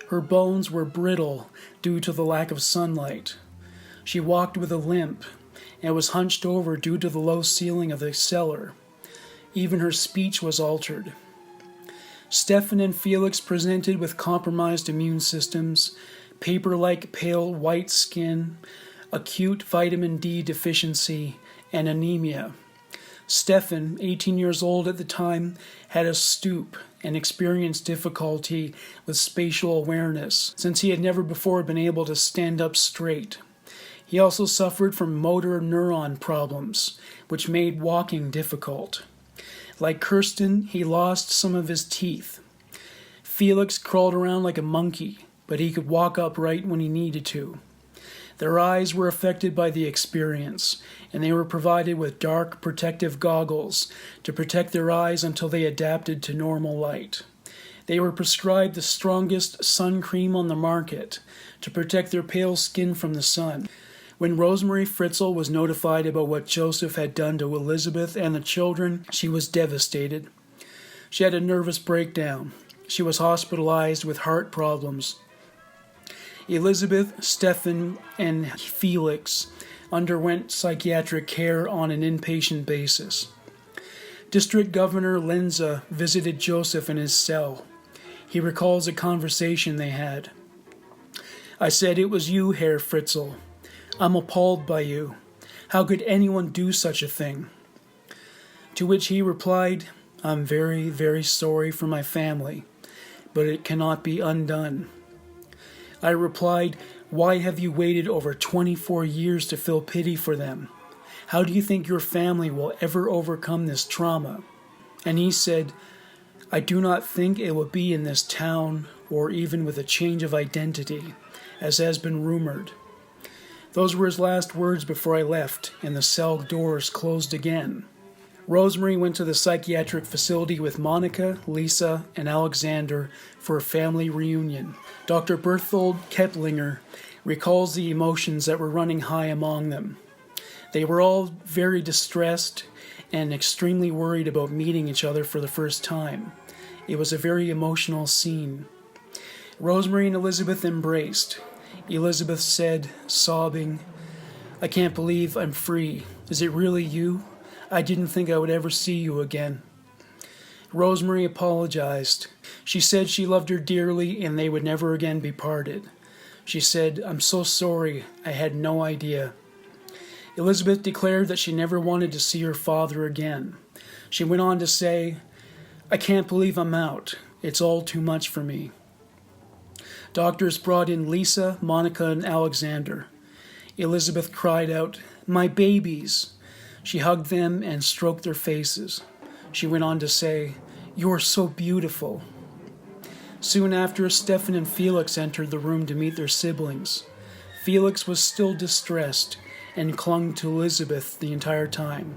Her bones were brittle due to the lack of sunlight. She walked with a limp, and was hunched over due to the low ceiling of the cellar. Even her speech was altered. Stefan and Felix presented with compromised immune systems, paper-like pale white skin, acute vitamin D deficiency, and anemia. Stefan, 18 years old at the time, had a stoop and experienced difficulty with spatial awareness, since he had never before been able to stand up straight. He also suffered from motor neuron problems, which made walking difficult. Like Kirsten, he lost some of his teeth. Felix crawled around like a monkey, but he could walk upright when he needed to. Their eyes were affected by the experience, and they were provided with dark protective goggles to protect their eyes until they adapted to normal light. They were prescribed the strongest sun cream on the market to protect their pale skin from the sun. When Rosemary Fritzl was notified about what Josef had done to Elisabeth and the children, she was devastated. She had a nervous breakdown. She was hospitalized with heart problems. Elisabeth, Stefan, and Felix underwent psychiatric care on an inpatient basis. District Governor Lenza visited Josef in his cell. He recalls a conversation they had. "I said it was you, Herr Fritzl. I'm appalled by you. How could anyone do such a thing?" To which he replied, "I'm very, very sorry for my family, but it cannot be undone." I replied, "Why have you waited over 24 years to feel pity for them? How do you think your family will ever overcome this trauma?" And he said, "I do not think it will be in this town or even with a change of identity, as has been rumored." Those were his last words before I left, and the cell doors closed again. Rosemary went to the psychiatric facility with Monica, Lisa, and Alexander for a family reunion. Dr. Berthold Keplinger recalls the emotions that were running high among them. They were all very distressed and extremely worried about meeting each other for the first time. It was a very emotional scene. Rosemary and Elisabeth embraced. Elisabeth said, sobbing, "I can't believe I'm free. Is it really you? I didn't think I would ever see you again." Rosemary apologized. She said she loved her dearly and they would never again be parted. She said, "I'm so sorry. I had no idea." Elisabeth declared that she never wanted to see her father again. She went on to say, "I can't believe I'm out. It's all too much for me." Doctors brought in Lisa, Monica, and Alexander. Elisabeth cried out, "My babies!" She hugged them and stroked their faces. She went on to say, "You're so beautiful." Soon after, Stefan and Felix entered the room to meet their siblings. Felix was still distressed and clung to Elisabeth the entire time.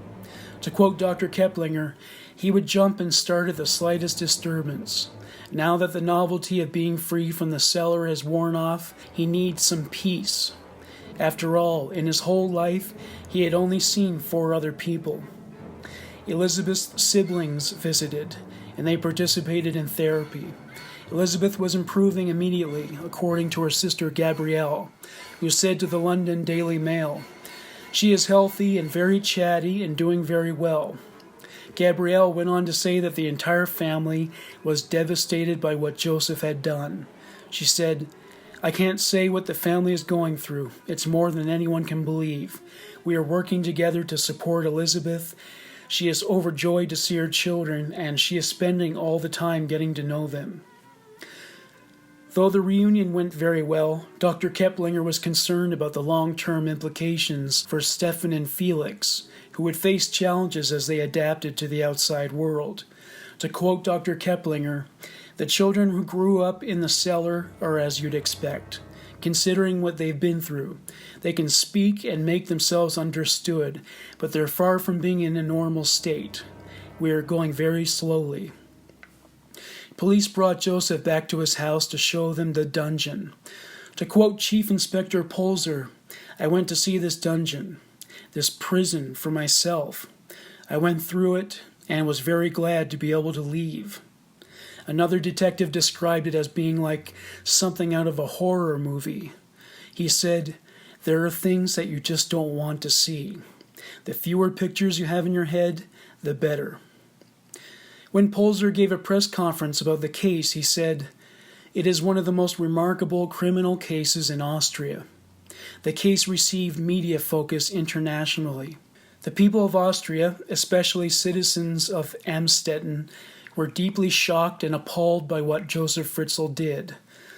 To quote Dr. Keplinger, he would jump and start at the slightest disturbance. Now that the novelty of being free from the cellar has worn off, he needs some peace. After all, in his whole life, he had only seen 4 other people. Elisabeth's siblings visited, and they participated in therapy. Elisabeth was improving immediately, according to her sister Gabrielle, who said to the London Daily Mail, "She is healthy and very chatty and doing very well." Gabrielle went on to say that the entire family was devastated by what Josef had done. She said, "I can't say what the family is going through. It's more than anyone can believe. We are working together to support Elisabeth. She is overjoyed to see her children, and she is spending all the time getting to know them." Though the reunion went very well, Dr. Keplinger was concerned about the long-term implications for Stefan and Felix, who would face challenges as they adapted to the outside world. To quote Dr. Keplinger, "The children who grew up in the cellar are as you'd expect, considering what they've been through. They can speak and make themselves understood, but they're far from being in a normal state. We are going very slowly." Police brought Josef back to his house to show them the dungeon. To quote Chief Inspector Polzer, "I went to see this dungeon, this prison, for myself. I went through it and was very glad to be able to leave." Another detective described it as being like something out of a horror movie. He said, There are things that you just don't want to see. The fewer pictures you have in your head, the better. When Polzer gave a press conference about the case, he said, "It is one of the most remarkable criminal cases in Austria. The case received media focus internationally. The people of Austria, especially citizens of Amstetten, were deeply shocked and appalled by what Josef Fritzl did.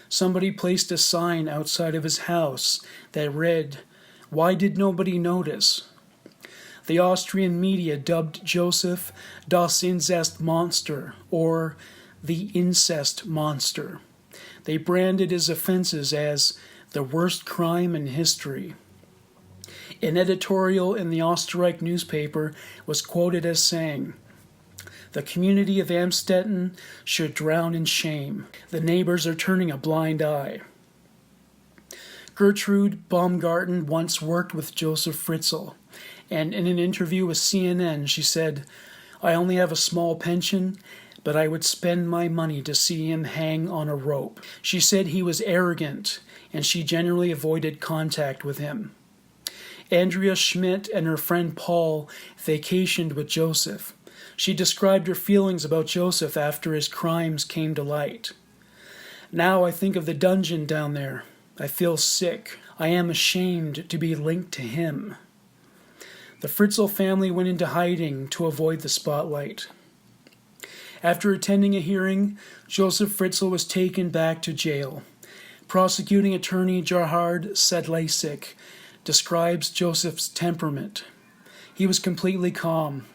Somebody placed a sign outside of his house that read, 'Why did nobody notice?' The Austrian media dubbed Josef das Inzestmonster, or the incest monster. They branded his offenses as the worst crime in history. An editorial in the Österreich newspaper was quoted as saying, 'The community of Amstetten should drown in shame. The neighbors are turning a blind eye.'" Gertrude Baumgarten once worked with Josef Fritzl, and in an interview with CNN, she said, "I only have a small pension, but I would spend my money to see him hang on a rope." She said he was arrogant, and she generally avoided contact with him. Andrea Schmidt and her friend Paul vacationed with Josef. She described her feelings about Josef after his crimes came to light. "Now I think of the dungeon down there. I feel sick. I am ashamed to be linked to him." The Fritzl family went into hiding to avoid the spotlight. After attending a hearing, Josef Fritzl was taken back to jail. Prosecuting attorney Gerhard Sedlacek describes Joseph's temperament. He was completely calm,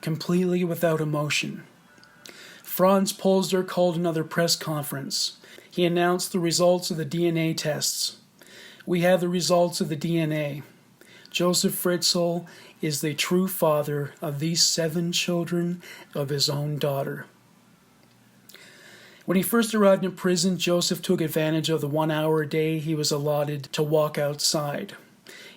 completely without emotion. Franz Polzer called another press conference. He announced the results of the DNA tests. "We have the results of the DNA. Josef Fritzl is the true father of these 7 children of his own daughter." When he first arrived in prison, Josef took advantage of the 1 hour a day he was allotted to walk outside.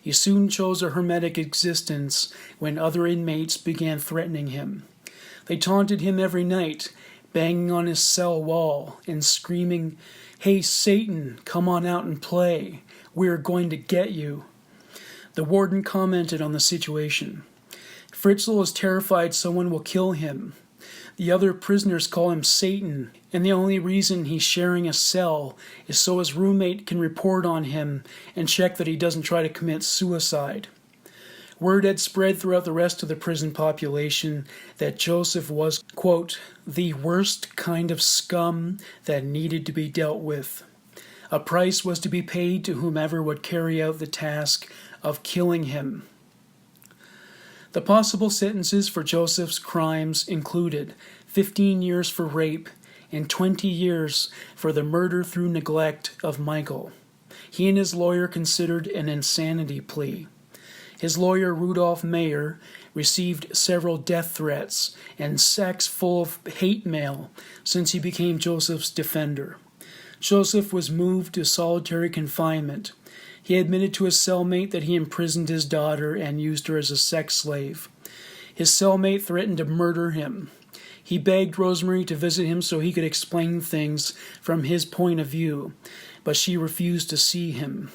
He soon chose a hermetic existence when other inmates began threatening him. They taunted him every night, banging on his cell wall and screaming, "Hey Satan, come on out and play. We're going to get you." The warden commented on the situation. "Fritzl is terrified someone will kill him. The other prisoners call him Satan, and the only reason he's sharing a cell is so his roommate can report on him and check that he doesn't try to commit suicide." Word had spread throughout the rest of the prison population that Josef was, quote, "the worst kind of scum that needed to be dealt with. A price was to be paid to whomever would carry out the task of killing him." The possible sentences for Joseph's crimes included 15 years for rape and 20 years for the murder through neglect of Michael. He and his lawyer considered an insanity plea. His lawyer, Rudolf Mayer, received several death threats and sacks full of hate mail since he became Joseph's defender. Josef was moved to solitary confinement. He admitted to his cellmate that he imprisoned his daughter and used her as a sex slave. His cellmate threatened to murder him. He begged Rosemary to visit him so he could explain things from his point of view, but she refused to see him.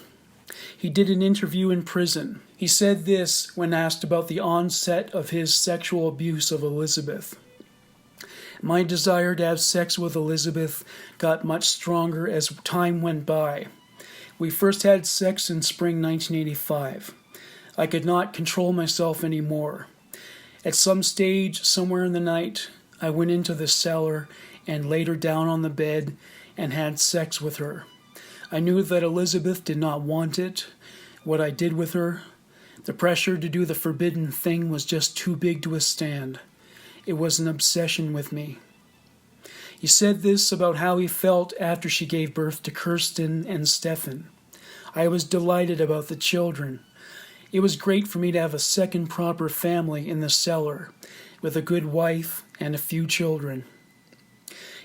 He did an interview in prison. He said this when asked about the onset of his sexual abuse of Elisabeth. "My desire to have sex with Elisabeth got much stronger as time went by. We first had sex in spring 1985. I could not control myself anymore. At some stage, somewhere in the night, I went into the cellar and laid her down on the bed and had sex with her. I knew that Elisabeth did not want it, what I did with her. The pressure to do the forbidden thing was just too big to withstand. It was an obsession with me." He said this about how he felt after she gave birth to Kirsten and Stefan. "I was delighted about the children. It was great for me to have a second proper family in the cellar, with a good wife and a few children."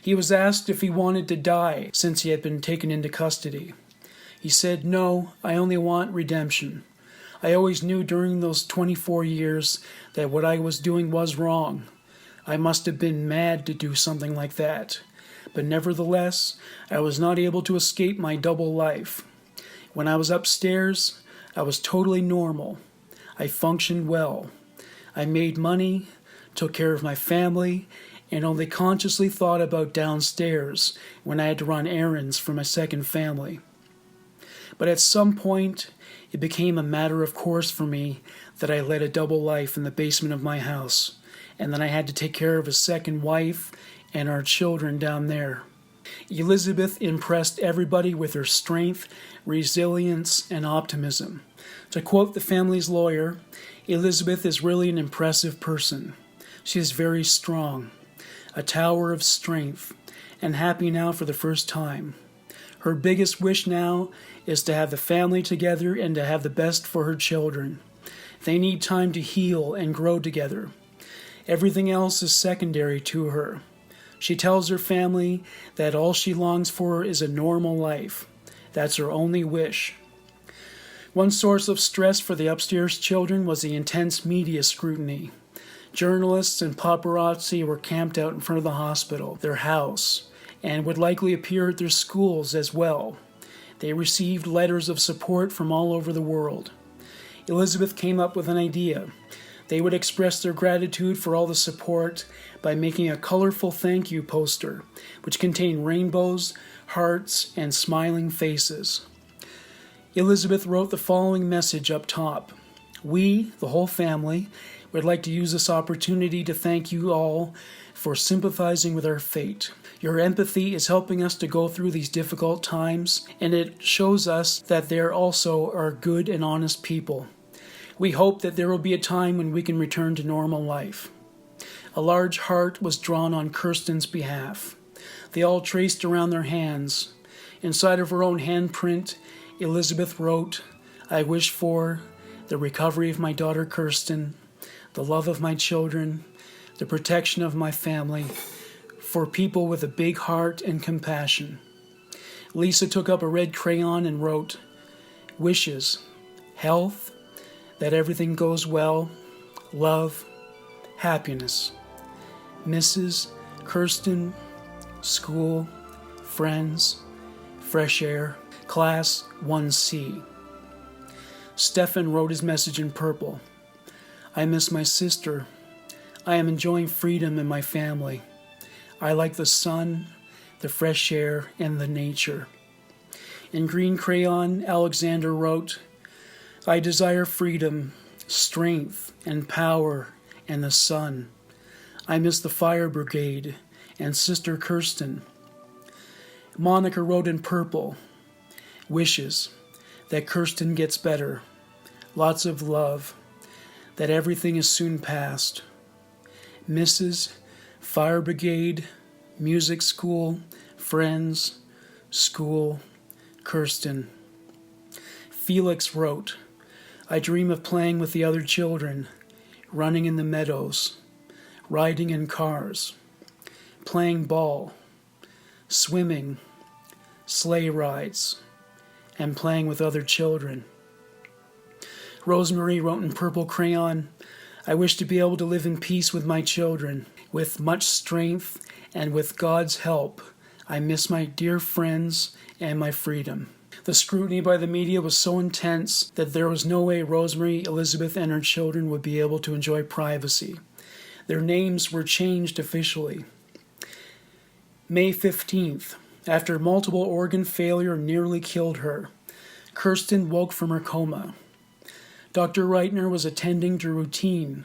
He was asked if he wanted to die since he had been taken into custody. He said, "No, I only want redemption. I always knew during those 24 years that what I was doing was wrong. I must have been mad to do something like that. But nevertheless, I was not able to escape my double life. When I was upstairs, I was totally normal. I functioned well. I made money, took care of my family, and only consciously thought about downstairs when I had to run errands for my second family. But at some point, it became a matter of course for me that I led a double life in the basement of my house, and that I had to take care of a second wife and our children down there. Elisabeth impressed everybody with her strength, resilience, and optimism. To quote the family's lawyer, Elisabeth is really an impressive person. She is very strong, a tower of strength, and happy now for the first time. Her biggest wish now is to have the family together and to have the best for her children. They need time to heal and grow together. Everything else is secondary to her. She tells her family that all she longs for is a normal life. That's her only wish. One source of stress for the upstairs children was the intense media scrutiny. Journalists and paparazzi were camped out in front of the hospital, their house, and would likely appear at their schools as well. They received letters of support from all over the world. Elisabeth came up with an idea. They would express their gratitude for all the support by making a colorful thank you poster, which contained rainbows, hearts, and smiling faces. Elisabeth wrote the following message up top. We, the whole family, would like to use this opportunity to thank you all for sympathizing with our fate. Your empathy is helping us to go through these difficult times, and it shows us that there also are good and honest people. We hope that there will be a time when we can return to normal life. A large heart was drawn on Kirsten's behalf. They all traced around their hands. Inside of her own handprint, Elisabeth wrote, I wish for the recovery of my daughter Kirsten, the love of my children, the protection of my family, for people with a big heart and compassion. Lisa took up a red crayon and wrote, wishes, health, that everything goes well, love, happiness. Mrs. Kirsten, school, friends, fresh air, class 1C. Stefan wrote his message in purple. I miss my sister. I am enjoying freedom in my family. I like the sun, the fresh air, and the nature. In green crayon, Alexander wrote, I desire freedom, strength, and power, and the sun. I miss the fire brigade and Sister Kirsten. Monica wrote in purple, wishes, that Kirsten gets better, lots of love, that everything is soon past. Mrs. Fire Brigade, music school, friends, school, Kirsten. Felix wrote, I dream of playing with the other children, running in the meadows, riding in cars, playing ball, swimming, sleigh rides, and playing with other children. Rosemary wrote in purple crayon, I wish to be able to live in peace with my children, with much strength, and with God's help. I miss my dear friends and my freedom. The scrutiny by the media was so intense that there was no way Rosemary, Elisabeth, and her children would be able to enjoy privacy. Their names were changed officially. May 15th, after multiple organ failure nearly killed her, Kirsten woke from her coma. Dr. Reitner was attending to routine,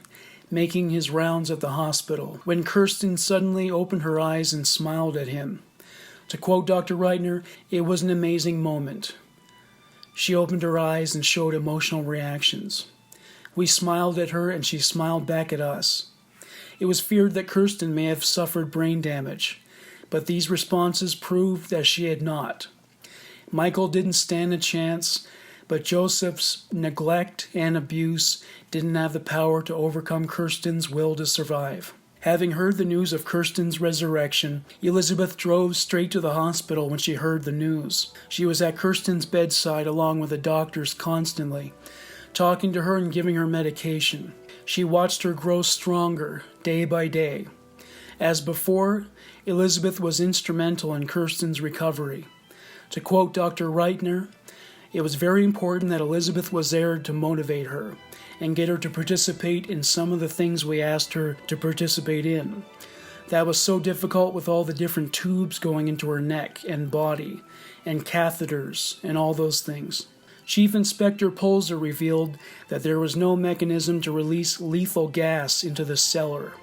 making his rounds at the hospital, when Kirsten suddenly opened her eyes and smiled at him. To quote Dr. Reitner, it was an amazing moment. She opened her eyes and showed emotional reactions. We smiled at her and she smiled back at us. It was feared that Kirsten may have suffered brain damage, but these responses proved that she had not. Michael didn't stand a chance, but Joseph's neglect and abuse didn't have the power to overcome Kirsten's will to survive. Having heard the news of Kirsten's resurrection, Elisabeth drove straight to the hospital when she heard the news. She was at Kirsten's bedside along with the doctors constantly, talking to her and giving her medication. She watched her grow stronger day by day. As before, Elisabeth was instrumental in Kirsten's recovery. To quote Dr. Reitner, It was very important that Elisabeth was there to motivate her and get her to participate in some of the things we asked her to participate in. That was so difficult with all the different tubes going into her neck and body, and catheters, and all those things. Chief Inspector Polzer revealed that there was no mechanism to release lethal gas into the cellar.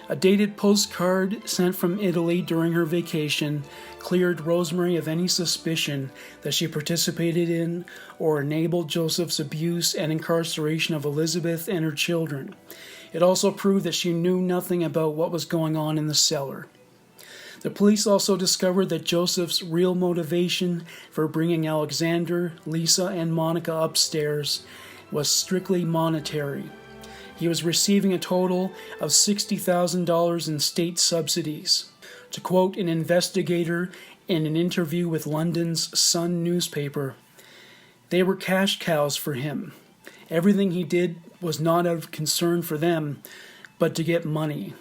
A dated postcard sent from Italy during her vacation cleared Rosemary of any suspicion that she participated in or enabled Joseph's abuse and incarceration of Elisabeth and her children. It also proved that she knew nothing about what was going on in the cellar. The police also discovered that Joseph's real motivation for bringing Alexander, Lisa, and Monica upstairs was strictly monetary. He was receiving a total of $60,000 in state subsidies. To quote an investigator in an interview with London's Sun newspaper, "They were cash cows for him. Everything he did was not out of concern for them, but to get money."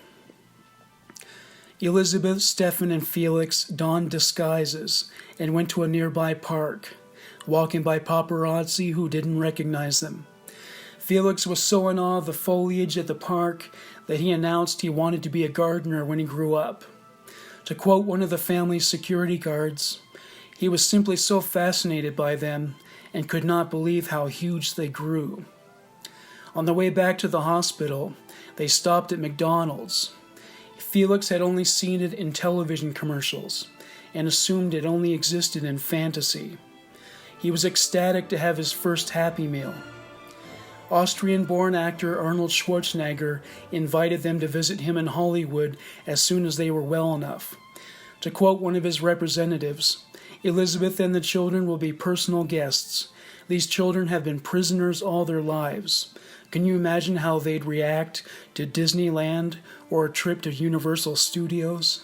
Elisabeth, Stefan, and Felix donned disguises and went to a nearby park, walking by paparazzi who didn't recognize them. Felix was so in awe of the foliage at the park that he announced he wanted to be a gardener when he grew up. To quote one of the family's security guards, he was simply so fascinated by them and could not believe how huge they grew. On the way back to the hospital, they stopped at McDonald's. Felix had only seen it in television commercials and assumed it only existed in fantasy. He was ecstatic to have his first Happy Meal. Austrian-born actor Arnold Schwarzenegger invited them to visit him in Hollywood as soon as they were well enough. To quote one of his representatives, "Elisabeth and the children will be personal guests. These children have been prisoners all their lives. Can you imagine how they'd react to Disneyland or a trip to Universal Studios?"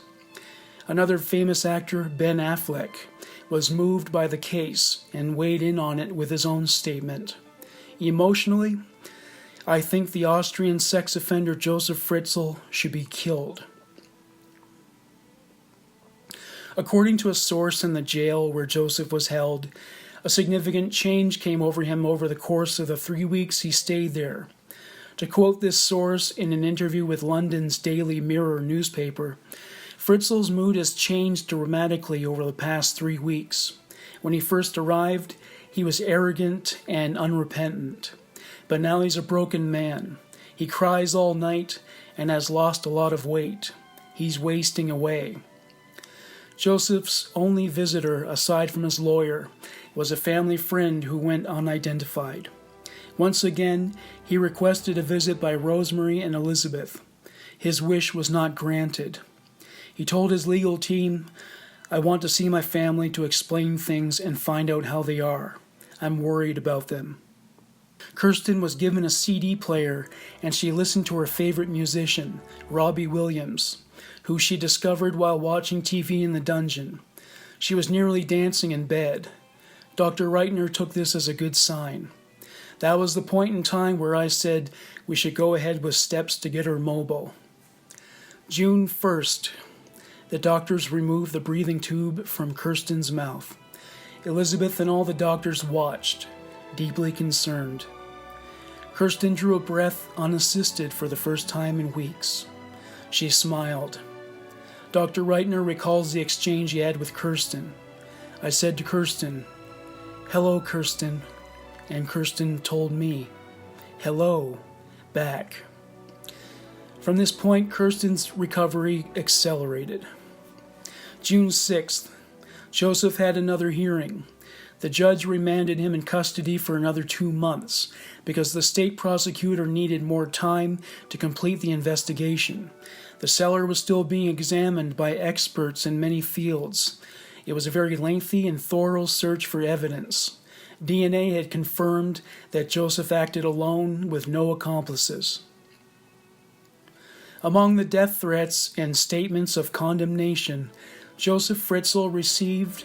Another famous actor, Ben Affleck, was moved by the case and weighed in on it with his own statement. "Emotionally, I think the Austrian sex offender Josef Fritzl should be killed." According to a source in the jail where Joseph was held, a significant change came over him over the course of the 3 weeks he stayed there. To quote this source in an interview with London's Daily Mirror newspaper, Fritzl's mood has changed dramatically over the past 3 weeks. When he first arrived, he was arrogant and unrepentant. But now he's a broken man. He cries all night and has lost a lot of weight. He's wasting away. Joseph's only visitor, aside from his lawyer, was a family friend who went unidentified. Once again, he requested a visit by Rosemary and Elisabeth. His wish was not granted. He told his legal team, "I want to see my family to explain things and find out how they are. I'm worried about them." Kirsten was given a CD player and she listened to her favorite musician, Robbie Williams, who she discovered while watching TV in the dungeon. She was nearly dancing in bed. Dr. Reitner took this as a good sign. That was the point in time where I said we should go ahead with steps to get her mobile. June 1st, the doctors removed the breathing tube from Kirsten's mouth. Elisabeth and all the doctors watched, deeply concerned. Kirsten drew a breath unassisted for the first time in weeks. She smiled. Dr. Reitner recalls the exchange he had with Kirsten. "I said to Kirsten, 'Hello, Kirsten,' and Kirsten told me, 'Hello,' back." From this point, Kirsten's recovery accelerated. June 6th, Joseph had another hearing. The judge remanded him in custody for another 2 months because the state prosecutor needed more time to complete the investigation. The cellar was still being examined by experts in many fields. It was a very lengthy and thorough search for evidence. DNA had confirmed that Joseph acted alone with no accomplices. Among the death threats and statements of condemnation, Josef Fritzl received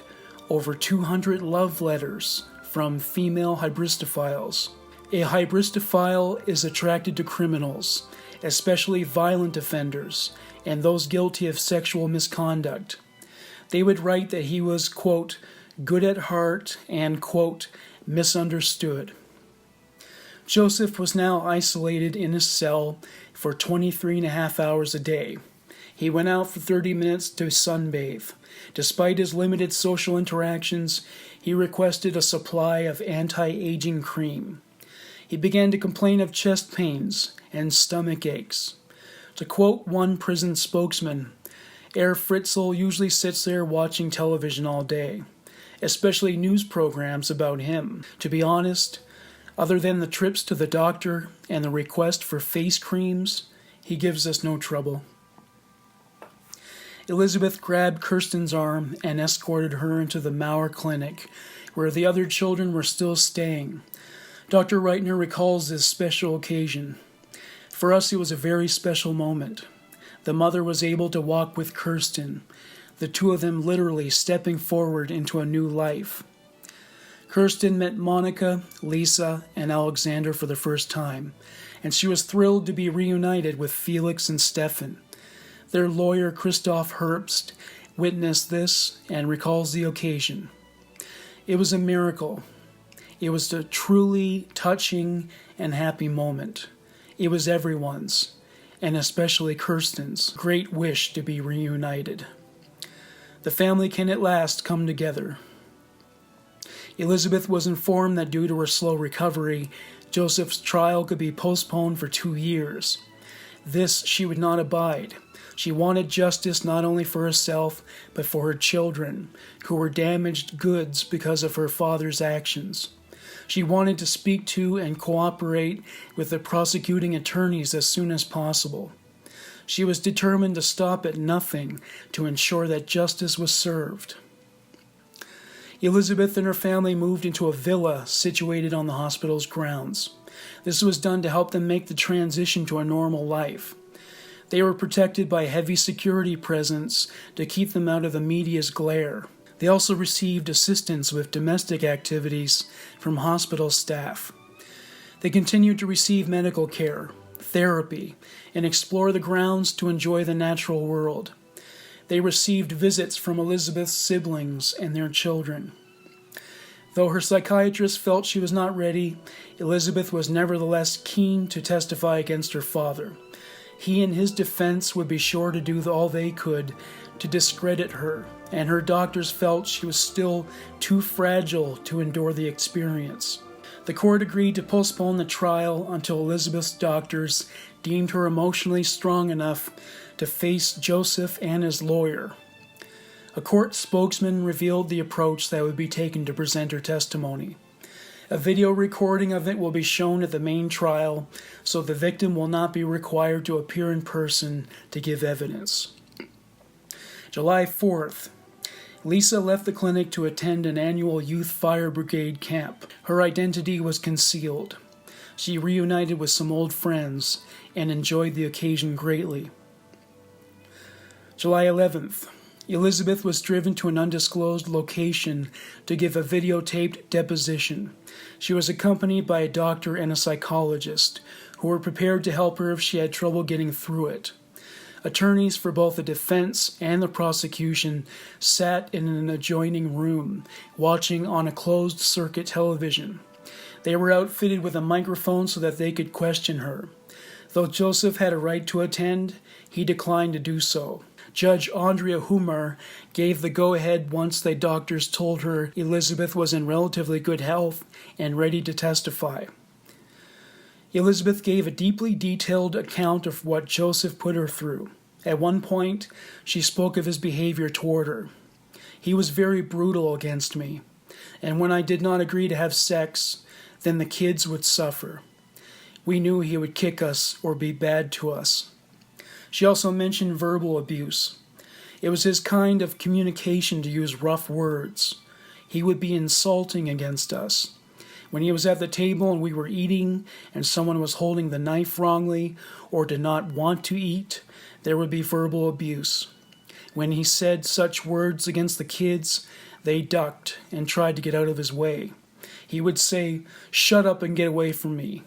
over 200 love letters from female hybristophiles. A hybristophile is attracted to criminals, especially violent offenders, and those guilty of sexual misconduct. They would write that he was, quote, good at heart, and, quote, misunderstood. Josef was now isolated in his cell for 23.5 hours a day. He went out for 30 minutes to sunbathe. Despite his limited social interactions, he requested a supply of anti-aging cream. He began to complain of chest pains and stomach aches. To quote one prison spokesman, Herr Fritzl usually sits there watching television all day, especially news programs about him. To be honest, other than the trips to the doctor and the request for face creams, he gives us no trouble. Elisabeth grabbed Kirsten's arm and escorted her into the Mauer clinic, where the other children were still staying. Dr. Reitner recalls this special occasion. For us, it was a very special moment. The mother was able to walk with Kirsten, the two of them literally stepping forward into a new life. Kirsten met Monica, Lisa, and Alexander for the first time, and she was thrilled to be reunited with Felix and Stefan. Their lawyer, Christoph Herbst, witnessed this and recalls the occasion. It was a miracle. It was a truly touching and happy moment. It was everyone's, and especially Kirsten's, great wish to be reunited. The family can at last come together. Elisabeth was informed that due to her slow recovery, Josef's trial could be postponed for 2 years. This she would not abide. She wanted justice not only for herself, but for her children, who were damaged goods because of her father's actions. She wanted to speak to and cooperate with the prosecuting attorneys as soon as possible. She was determined to stop at nothing to ensure that justice was served. Elisabeth and her family moved into a villa situated on the hospital's grounds. This was done to help them make the transition to a normal life. They were protected by heavy security presence to keep them out of the media's glare. They also received assistance with domestic activities from hospital staff. They continued to receive medical care, therapy, and explore the grounds to enjoy the natural world. They received visits from Elisabeth's siblings and their children. Though her psychiatrist felt she was not ready, Elisabeth was nevertheless keen to testify against her father. He and his defense would be sure to do all they could to discredit her, and her doctors felt she was still too fragile to endure the experience. The court agreed to postpone the trial until Elisabeth's doctors deemed her emotionally strong enough to face Josef and his lawyer. A court spokesman revealed the approach that would be taken to present her testimony. A video recording of it will be shown at the main trial, so the victim will not be required to appear in person to give evidence. July 4th. Lisa left the clinic to attend an annual Youth Fire Brigade camp. Her identity was concealed. She reunited with some old friends and enjoyed the occasion greatly. July 11th. Elisabeth was driven to an undisclosed location to give a videotaped deposition. She was accompanied by a doctor and a psychologist, who were prepared to help her if she had trouble getting through it. Attorneys for both the defense and the prosecution sat in an adjoining room, watching on a closed-circuit television. They were outfitted with a microphone so that they could question her. Though Josef had a right to attend, he declined to do so. Judge Andrea Hummer gave the go-ahead once the doctors told her Elisabeth was in relatively good health and ready to testify. Elisabeth gave a deeply detailed account of what Josef put her through. At one point, she spoke of his behavior toward her. He was very brutal against me, and when I did not agree to have sex, then the kids would suffer. We knew he would kick us or be bad to us. She also mentioned verbal abuse. It was his kind of communication to use rough words. He would be insulting against us. When he was at the table and we were eating and someone was holding the knife wrongly or did not want to eat, there would be verbal abuse. When he said such words against the kids, they ducked and tried to get out of his way. He would say, "Shut up and get away from me."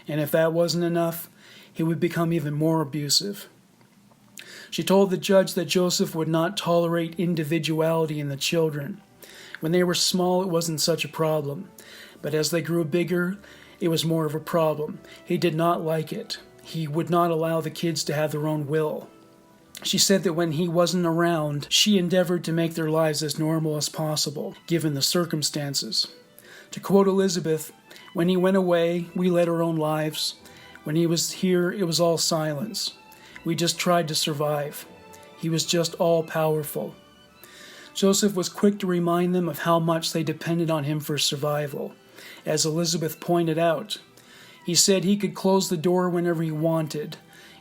And if that wasn't enough, he would become even more abusive. She told the judge that Josef would not tolerate individuality in the children. When they were small, it wasn't such a problem. But as they grew bigger, it was more of a problem. He did not like it. He would not allow the kids to have their own will. She said that when he wasn't around, she endeavored to make their lives as normal as possible, given the circumstances. To quote Elisabeth, "When he went away, we led our own lives. When he was here, it was all silence. We just tried to survive. He was just all-powerful." Josef was quick to remind them of how much they depended on him for survival. As Elisabeth pointed out, he said he could close the door whenever he wanted,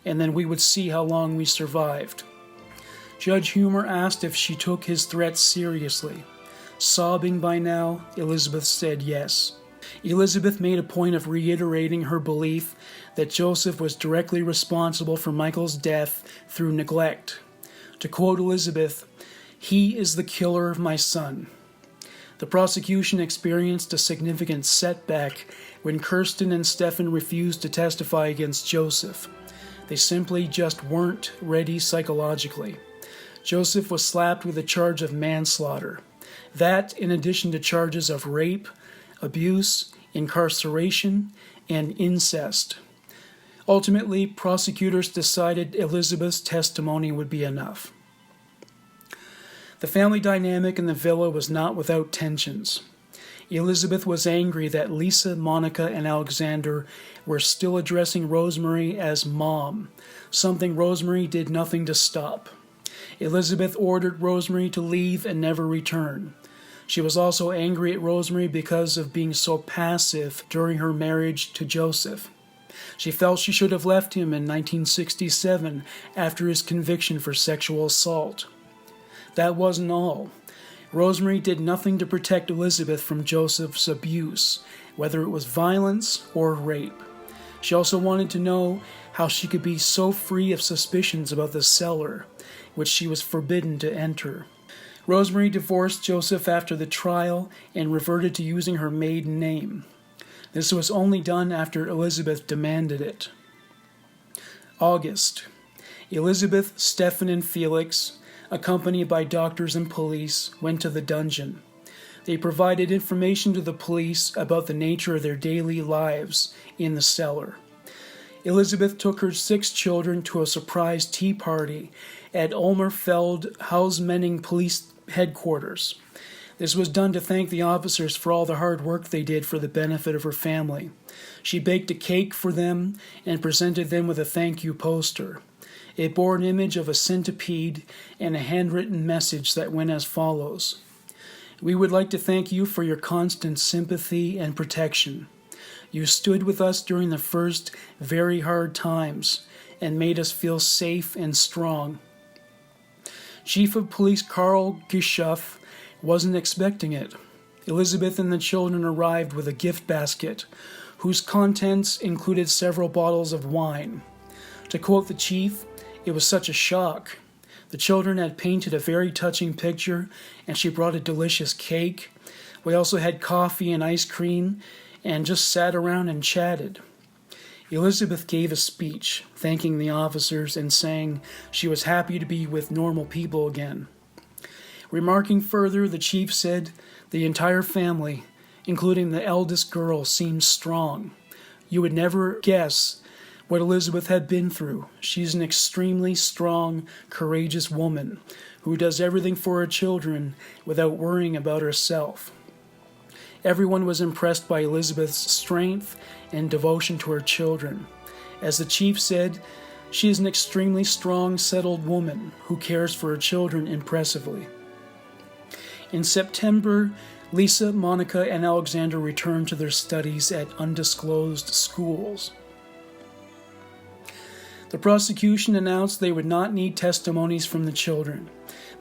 and then we would see how long we survived. Judge Humer asked if she took his threats seriously. Sobbing by now, Elisabeth said yes. Elisabeth made a point of reiterating her belief that Josef was directly responsible for Michael's death through neglect. To quote Elisabeth, "He is the killer of my son." The prosecution experienced a significant setback when Kirsten and Stefan refused to testify against Josef. They simply just weren't ready psychologically. Josef was slapped with a charge of manslaughter. That, in addition to charges of rape, abuse, incarceration, and incest. Ultimately, prosecutors decided Elisabeth's testimony would be enough. The family dynamic in the villa was not without tensions. Elisabeth was angry that Lisa, Monica, and Alexander were still addressing Rosemary as Mom, something Rosemary did nothing to stop. Elisabeth ordered Rosemary to leave and never return. She was also angry at Rosemary because of being so passive during her marriage to Josef. She felt she should have left him in 1967 after his conviction for sexual assault. That wasn't all. Rosemary did nothing to protect Elisabeth from Josef's abuse, whether it was violence or rape. She also wanted to know how she could be so free of suspicions about the cellar, which she was forbidden to enter. Rosemary divorced Josef after the trial and reverted to using her maiden name. This was only done after Elisabeth demanded it. August. Elisabeth, Stefan, and Felix, accompanied by doctors and police, went to the dungeon. They provided information to the police about the nature of their daily lives in the cellar. Elisabeth took her 6 children to a surprise tea party at Ulmerfeld Hausmenning Police Headquarters. This was done to thank the officers for all the hard work they did for the benefit of her family. She baked a cake for them and presented them with a thank you poster. It bore an image of a centipede and a handwritten message that went as follows: "We would like to thank you for your constant sympathy and protection. You stood with us during the first very hard times and made us feel safe and strong." Chief of Police Karl Gischoff wasn't expecting it. Elisabeth and the children arrived with a gift basket, whose contents included several bottles of wine. To quote the chief, "It was such a shock. The children had painted a very touching picture, and she brought a delicious cake. We also had coffee and ice cream, and just sat around and chatted." Elisabeth gave a speech, thanking the officers and saying she was happy to be with normal people again. Remarking further, the chief said, "The entire family, including the eldest girl, seemed strong. You would never guess what Elisabeth had been through. She's an extremely strong, courageous woman who does everything for her children without worrying about herself." Everyone was impressed by Elisabeth's strength and devotion to her children. As the chief said, she is an extremely strong, settled woman who cares for her children impressively. In September, Lisa, Monica, and Alexander returned to their studies at undisclosed schools. The prosecution announced they would not need testimonies from the children.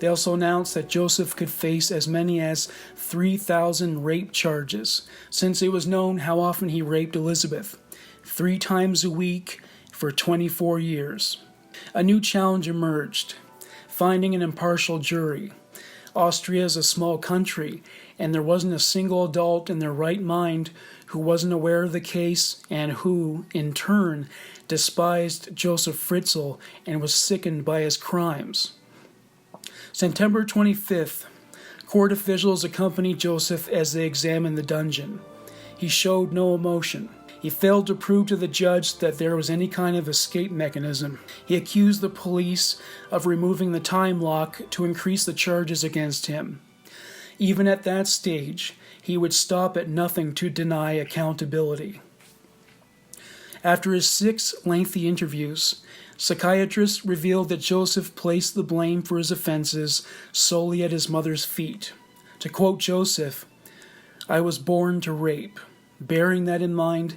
They also announced that Josef could face as many as 3,000 rape charges, since it was known how often he raped Elisabeth, 3 times a week for 24 years. A new challenge emerged: finding an impartial jury. Austria is a small country, and there wasn't a single adult in their right mind who wasn't aware of the case and who, in turn, despised Josef Fritzl and was sickened by his crimes. September 25th, Court officials accompanied Josef as they examined the dungeon. He showed no emotion. He failed to prove to the judge that there was any kind of escape mechanism. He accused the police of removing the time lock to increase the charges against him. Even at that stage, he would stop at nothing to deny accountability. After his 6 lengthy interviews, psychiatrists revealed that Josef placed the blame for his offenses solely at his mother's feet. To quote Josef, "I was born to rape. Bearing that in mind,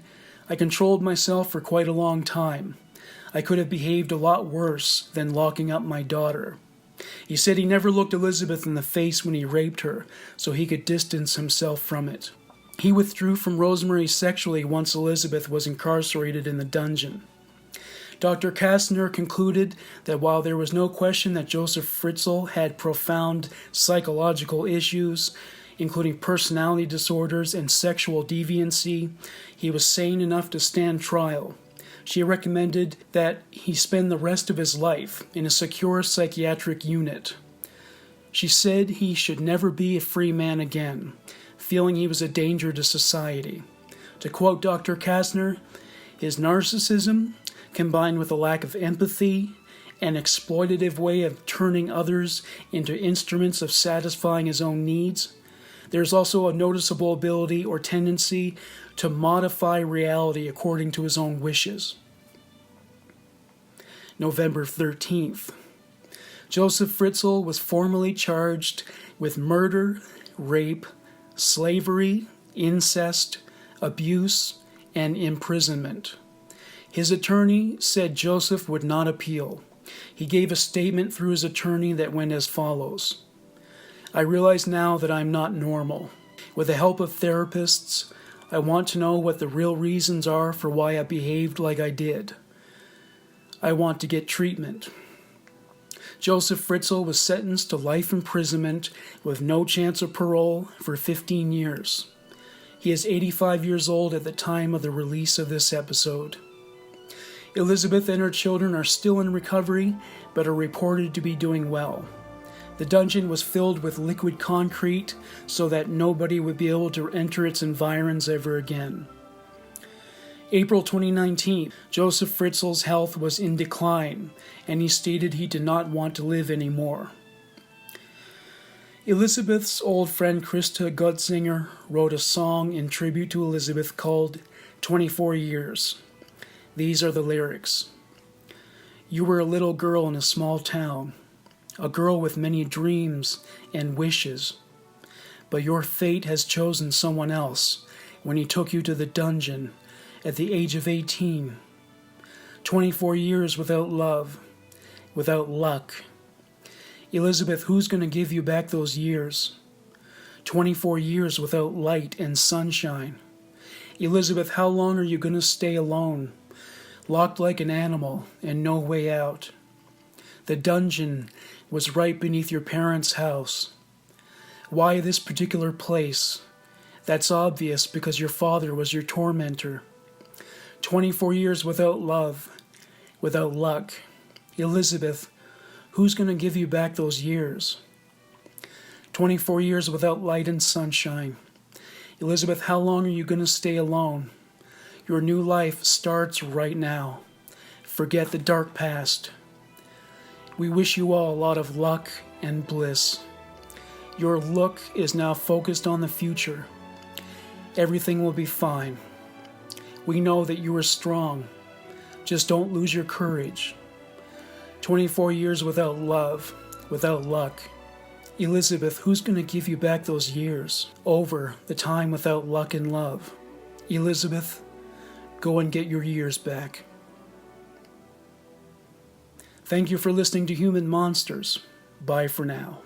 I controlled myself for quite a long time. I could have behaved a lot worse than locking up my daughter." He said he never looked Elisabeth in the face when he raped her, so he could distance himself from it. He withdrew from Rosemary sexually once Elisabeth was incarcerated in the dungeon. Dr. Kastner concluded that while there was no question that Josef Fritzl had profound psychological issues, including personality disorders and sexual deviancy, he was sane enough to stand trial. She recommended that he spend the rest of his life in a secure psychiatric unit. She said he should never be a free man again, feeling he was a danger to society. To quote Dr. Kastner, his narcissism, combined with a lack of empathy, an exploitative way of turning others into instruments of satisfying his own needs, there's also a noticeable ability or tendency to modify reality according to his own wishes. November 13th. Josef Fritzl was formally charged with murder, rape, slavery, incest, abuse, and imprisonment. His attorney said Josef would not appeal. He gave a statement through his attorney that went as follows: "I realize now that I'm not normal. With the help of therapists, I want to know what the real reasons are for why I behaved like I did. I want to get treatment." Josef Fritzl was sentenced to life imprisonment with no chance of parole for 15 years. He is 85 years old at the time of the release of this episode. Elisabeth and her children are still in recovery, but are reported to be doing well. The dungeon was filled with liquid concrete so that nobody would be able to enter its environs ever again. April 2019, Josef Fritzl's health was in decline, and he stated he did not want to live anymore. Elisabeth's old friend Krista Gutzinger wrote a song in tribute to Elisabeth called 24 Years. These are the lyrics. "You were a little girl in a small town, a girl with many dreams and wishes. But your fate has chosen someone else when he took you to the dungeon at the age of 18. 24 years without love, without luck. Elisabeth, who's going to give you back those years? 24 years without light and sunshine. Elisabeth, how long are you going to stay alone, locked like an animal and no way out? The dungeon was right beneath your parents' house. Why this particular place? That's obvious because your father was your tormentor. 24 years without love, without luck. Elisabeth, who's going to give you back those years? 24 years without light and sunshine. Elisabeth, how long are you going to stay alone? Your new life starts right now. Forget the dark past. We wish you all a lot of luck and bliss. Your look is now focused on the future. Everything will be fine. We know that you are strong. Just don't lose your courage. 24 years without love, without luck. Elisabeth, who's going to give you back those years? Over the time without luck and love. Elisabeth, go and get your years back." Thank you for listening to Human Monsters. Bye for now.